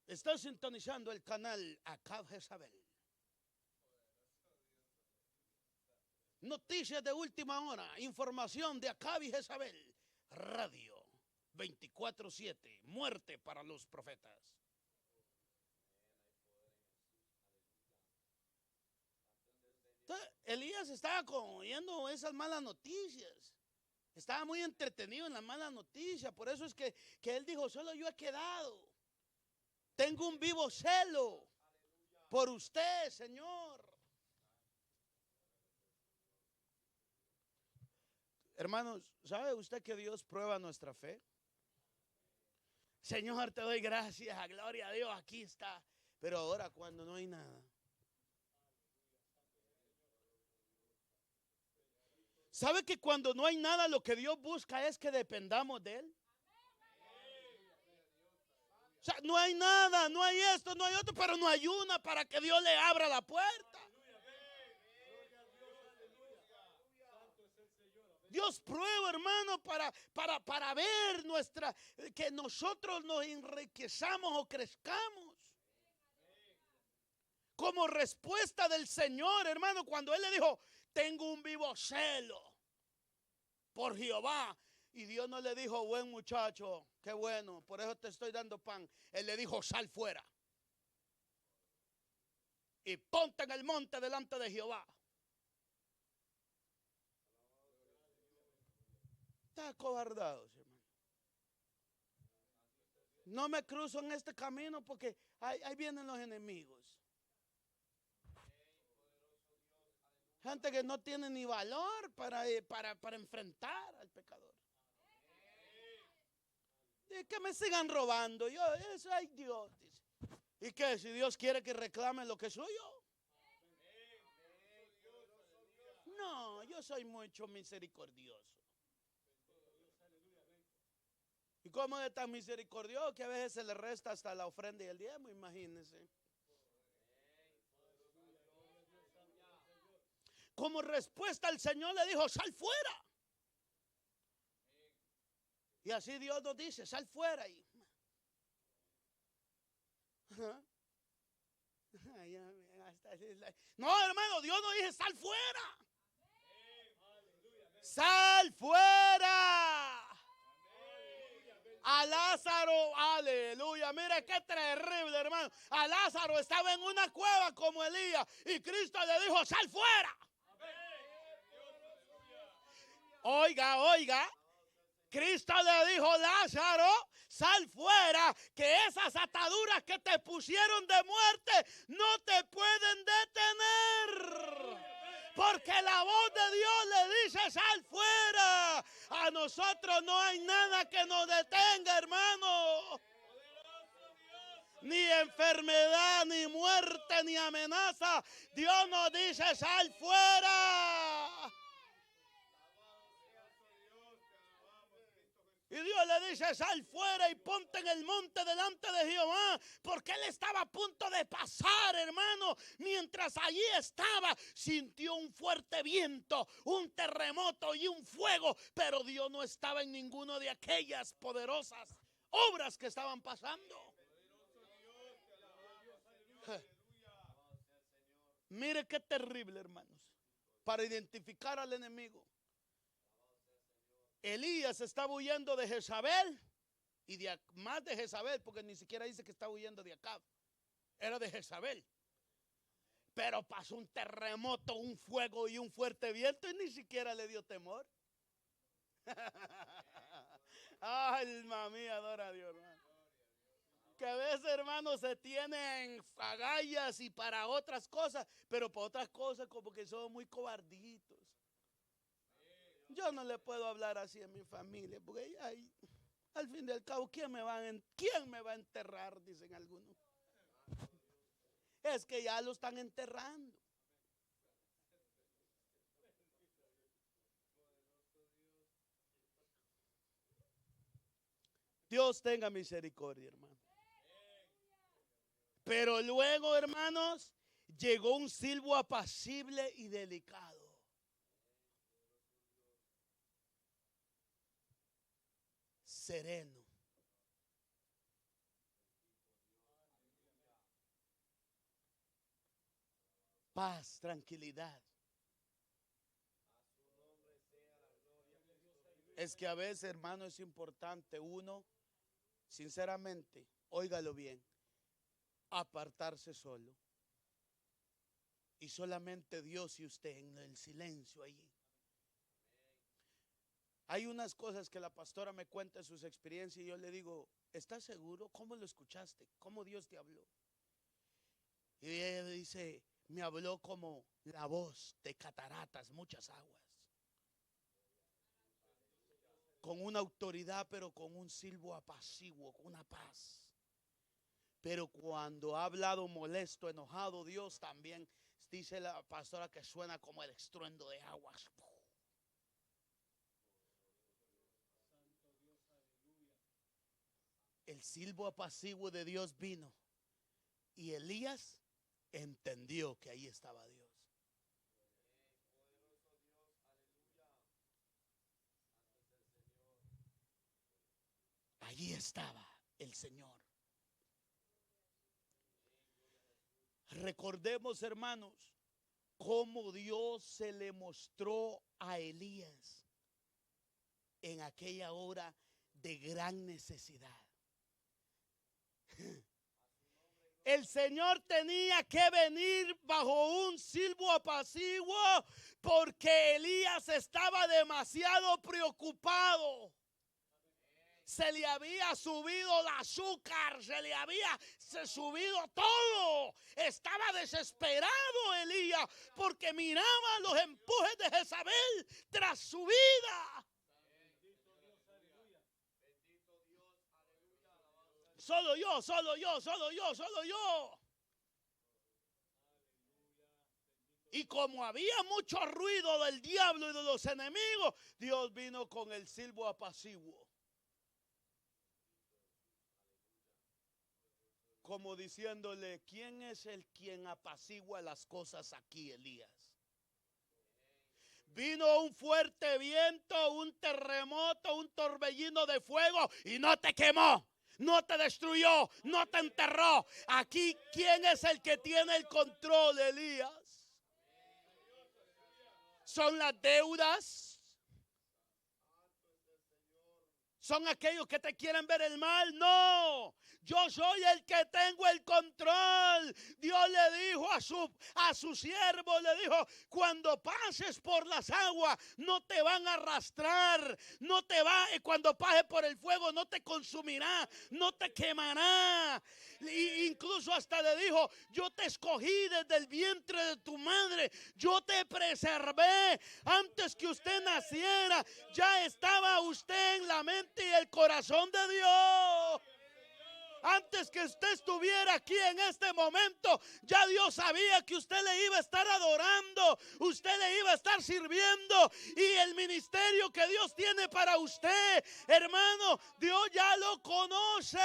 Estoy sintonizando el canal Acab Jezabel. Noticias de última hora, información de Acab y Jezabel. Radio 24/7, muerte para los profetas. Elías estaba oyendo esas malas noticias. Estaba muy entretenido en las malas noticias. Por eso es que él dijo, solo yo he quedado. Tengo un vivo celo por usted, Señor. Hermanos, ¿sabe usted que Dios prueba nuestra fe? Señor, te doy gracias, gloria a Dios, aquí está. Pero ahora cuando no hay nada. ¿Sabe que cuando no hay nada lo que Dios busca es que dependamos de Él? O sea, no hay nada, no hay esto, no hay otro, pero no hay una para que Dios le abra la puerta. Dios prueba, hermano, para ver que nosotros nos enriquezamos o crezcamos. Como respuesta del Señor, hermano, cuando Él le dijo, tengo un vivo celo por Jehová. Y Dios no le dijo, buen muchacho, qué bueno, por eso te estoy dando pan. Él le dijo, sal fuera y ponte en el monte delante de Jehová. Está acobardados, hermano. No me cruzo en este camino porque ahí vienen los enemigos. Gente que no tiene ni valor para enfrentar al pecador. Y que me sigan robando. Eso hay Dios. Dice. ¿Y qué? Si Dios quiere que reclame lo que es suyo. No, yo soy mucho misericordioso. ¿Y cómo es tan misericordioso que a veces se le resta hasta la ofrenda y el diezmo? Imagínense. Como respuesta el Señor le dijo, sal fuera. Y así Dios nos dice, sal fuera. No, hermano, Dios nos dice, sal fuera. Sal fuera. A Lázaro, aleluya, mire qué terrible, hermano. A Lázaro estaba en una cueva como Elías y Cristo le dijo, sal fuera. Oiga, Cristo le dijo, Lázaro, sal fuera, que esas ataduras que te pusieron de muerte no te pueden detener. Porque la voz de Dios le dice, sal fuera. A nosotros no hay nada que nos detenga, hermano. Ni enfermedad, ni muerte, ni amenaza. Dios nos dice, sal fuera. Y Dios le dice, sal fuera y ponte en el monte delante de Jehová. Porque él estaba a punto de pasar, hermano. Mientras allí estaba, sintió un fuerte viento, un terremoto y un fuego. Pero Dios no estaba en ninguno de aquellas poderosas obras que estaban pasando. Mire qué terrible, hermanos. Para identificar al enemigo. Elías estaba huyendo de Jezabel y más de Jezabel, porque ni siquiera dice que estaba huyendo de Acab, era de Jezabel. Pero pasó un terremoto, un fuego y un fuerte viento y ni siquiera le dio temor. Alma mía, adora a Dios, hermano. Que a veces, hermanos, se tienen agallas y para otras cosas, pero para otras cosas como que son muy cobarditos. Yo no le puedo hablar así a mi familia, porque al fin y al cabo, ¿quién me va a enterrar? Dicen algunos. Es que ya lo están enterrando. Dios tenga misericordia, hermano. Pero luego, hermanos, llegó un silbo apacible y delicado. Sereno. Paz, tranquilidad. Es que a veces, hermano, es importante uno, sinceramente, óigalo bien, apartarse solo Y solamente Dios y usted en el silencio allí. Hay unas cosas que la pastora me cuenta de sus experiencias y yo le digo, ¿estás seguro? ¿Cómo lo escuchaste? ¿Cómo Dios te habló? Y ella dice, me habló como la voz de cataratas, muchas aguas. Con una autoridad, pero con un silbo apaciguo, con una paz. Pero cuando ha hablado molesto, enojado, Dios también, dice la pastora, que suena como el estruendo de aguas. El silbo apaciguo de Dios vino y Elías entendió que ahí estaba Dios. Allí estaba el Señor. Recordemos, hermanos, cómo Dios se le mostró a Elías en aquella hora de gran necesidad. El Señor tenía que venir bajo un silbo apaciguo porque Elías estaba demasiado preocupado. Se le había subido el azúcar, se le había subido todo. Estaba desesperado Elías porque miraba los empujes de Jezabel tras su vida. Solo yo, solo yo, solo yo, solo yo. Y como había mucho ruido del diablo y de los enemigos, Dios vino con el silbo apaciguo. Como diciéndole, ¿quién es el quien apacigua las cosas aquí, Elías? Vino un fuerte viento, un terremoto, un torbellino de fuego y no te quemó. No te destruyó, no te enterró. Aquí, ¿quién es el que tiene el control, Elías? ¿Son las deudas? ¿Son aquellos que te quieren ver el mal? No. Yo soy el que tengo el control. Dios le dijo a su siervo, le dijo, cuando pases por las aguas, no te van a arrastrar. No te va, cuando pases por el fuego, no te consumirá, no te quemará. Incluso hasta le dijo, yo te escogí desde el vientre de tu madre. Yo te preservé antes que usted naciera. Ya estaba usted en la mente y el corazón de Dios. Antes que usted estuviera aquí en este momento, ya Dios sabía que usted le iba a estar adorando, usted le iba a estar sirviendo, y el ministerio que Dios tiene para usted, hermano, Dios ya lo conoce.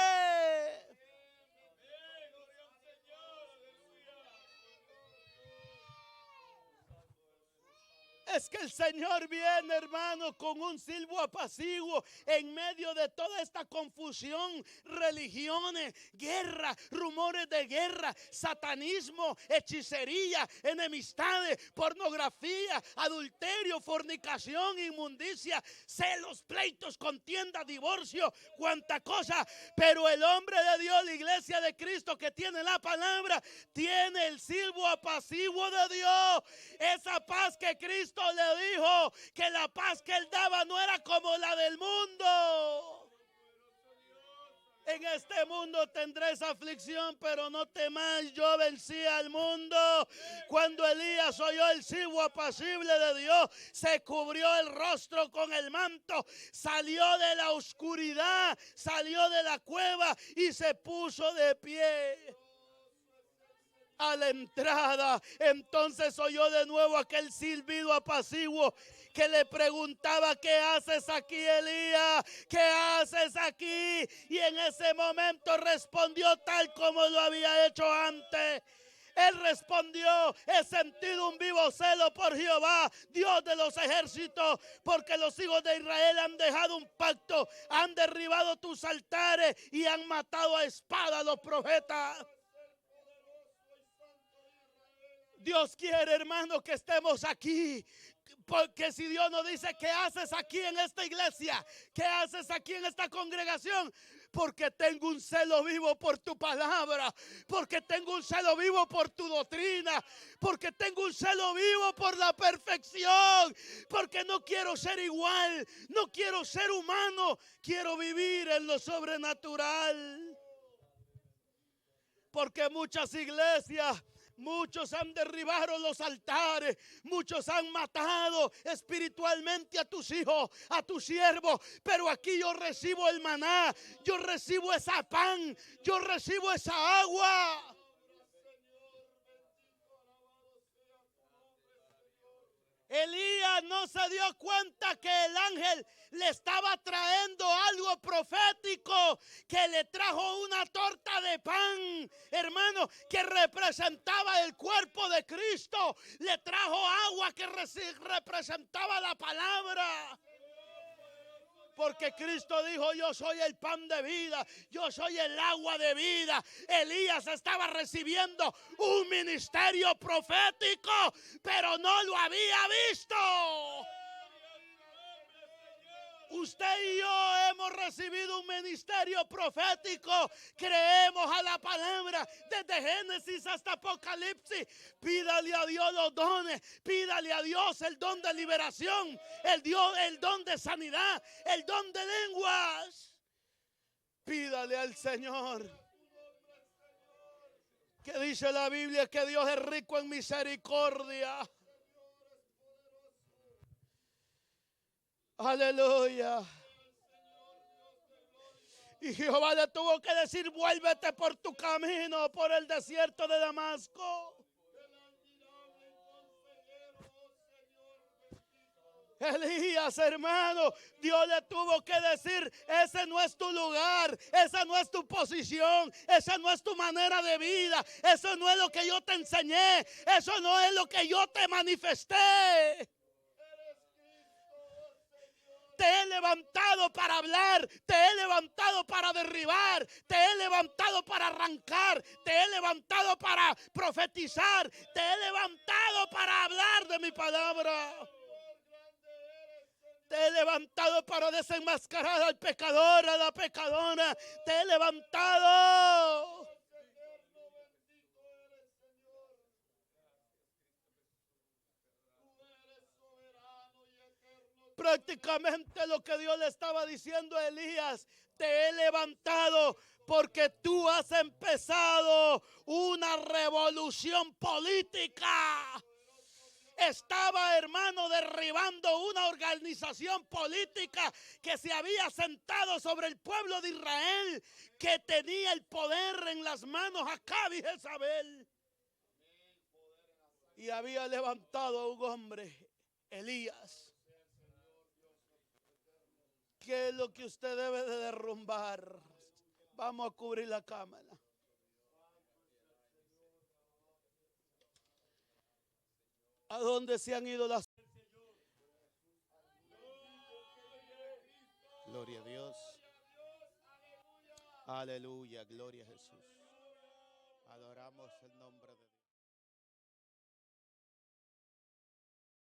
Es que el Señor viene, hermano, con un silbo apaciguo en medio de toda esta confusión, religiones, guerra, rumores de guerra, satanismo, hechicería, enemistades, pornografía, adulterio, fornicación, inmundicia, celos, pleitos, contienda, divorcio, cuanta cosa. Pero el hombre de Dios, la iglesia de Cristo que tiene la palabra, tiene el silbo apaciguo de Dios. Esa paz que Cristo le dijo, que la paz que él daba no era como la del mundo. En este mundo tendréis aflicción, pero no temáis, yo vencí al mundo. Cuando Elías oyó el silbo apacible de Dios, se cubrió el rostro con el manto, salió de la oscuridad, salió de la cueva y se puso de pie a la entrada. Entonces oyó de nuevo aquel silbido apaciguo que le preguntaba, ¿qué haces aquí, Elías? ¿Qué haces aquí? Y en ese momento respondió tal como lo había hecho antes. Él respondió, he sentido un vivo celo por Jehová, Dios de los ejércitos, porque los hijos de Israel han dejado un pacto, han derribado tus altares y han matado a espada a los profetas. Dios quiere, hermano, que estemos aquí. Porque si Dios nos dice, ¿qué haces aquí en esta iglesia? ¿Qué haces aquí en esta congregación? porque tengo un celo vivo por tu palabra, porque tengo un celo vivo por tu doctrina, porque tengo un celo vivo por la perfección, porque no quiero ser igual, no quiero ser humano, quiero vivir en lo sobrenatural. Porque muchas iglesias, muchos han derribado los altares, muchos han matado espiritualmente a tus hijos, a tus siervos, pero aquí yo recibo el maná, yo recibo esa pan, yo recibo esa agua. Elías no se dio cuenta que el ángel le estaba trayendo algo profético, que le trajo una torta de pan, hermano, que representaba el cuerpo de Cristo. Le trajo agua que representaba la palabra. Porque Cristo dijo: yo soy el pan de vida, yo soy el agua de vida. Elías estaba recibiendo un ministerio profético, pero no lo había visto. Usted y yo hemos recibido un ministerio profético. Creemos a la palabra desde Génesis hasta Apocalipsis. Pídale a Dios los dones. Pídale a Dios el don de liberación, el don de sanidad, el don de lenguas. Pídale al Señor. Que dice la Biblia que Dios es rico en misericordia. Aleluya. Y Jehová le tuvo que decir: vuélvete por tu camino, por el desierto de Damasco. Elías, hermano, Dios le tuvo que decir: ese no es tu lugar, esa no es tu posición, esa no es tu manera de vida, eso no es lo que yo te enseñé, eso no es lo que yo te manifesté. Te he levantado para hablar, te he levantado para derribar, te he levantado para arrancar, te he levantado para profetizar, te he levantado para hablar de mi palabra. Te he levantado para desenmascarar al pecador, a la pecadora. Te he levantado. Prácticamente lo que Dios le estaba diciendo a Elías: te he levantado porque tú has empezado una revolución política. Estaba, hermano, derribando una organización política que se había sentado sobre el pueblo de Israel, que tenía el poder en las manos Acab y Jezabel. Y había levantado a un hombre, Elías. ¿Qué es lo que usted debe de derrumbar? Vamos a cubrir la cámara. ¿A dónde se han ido las? Gloria a Dios. Aleluya, gloria a Jesús. Adoramos el nombre de Dios.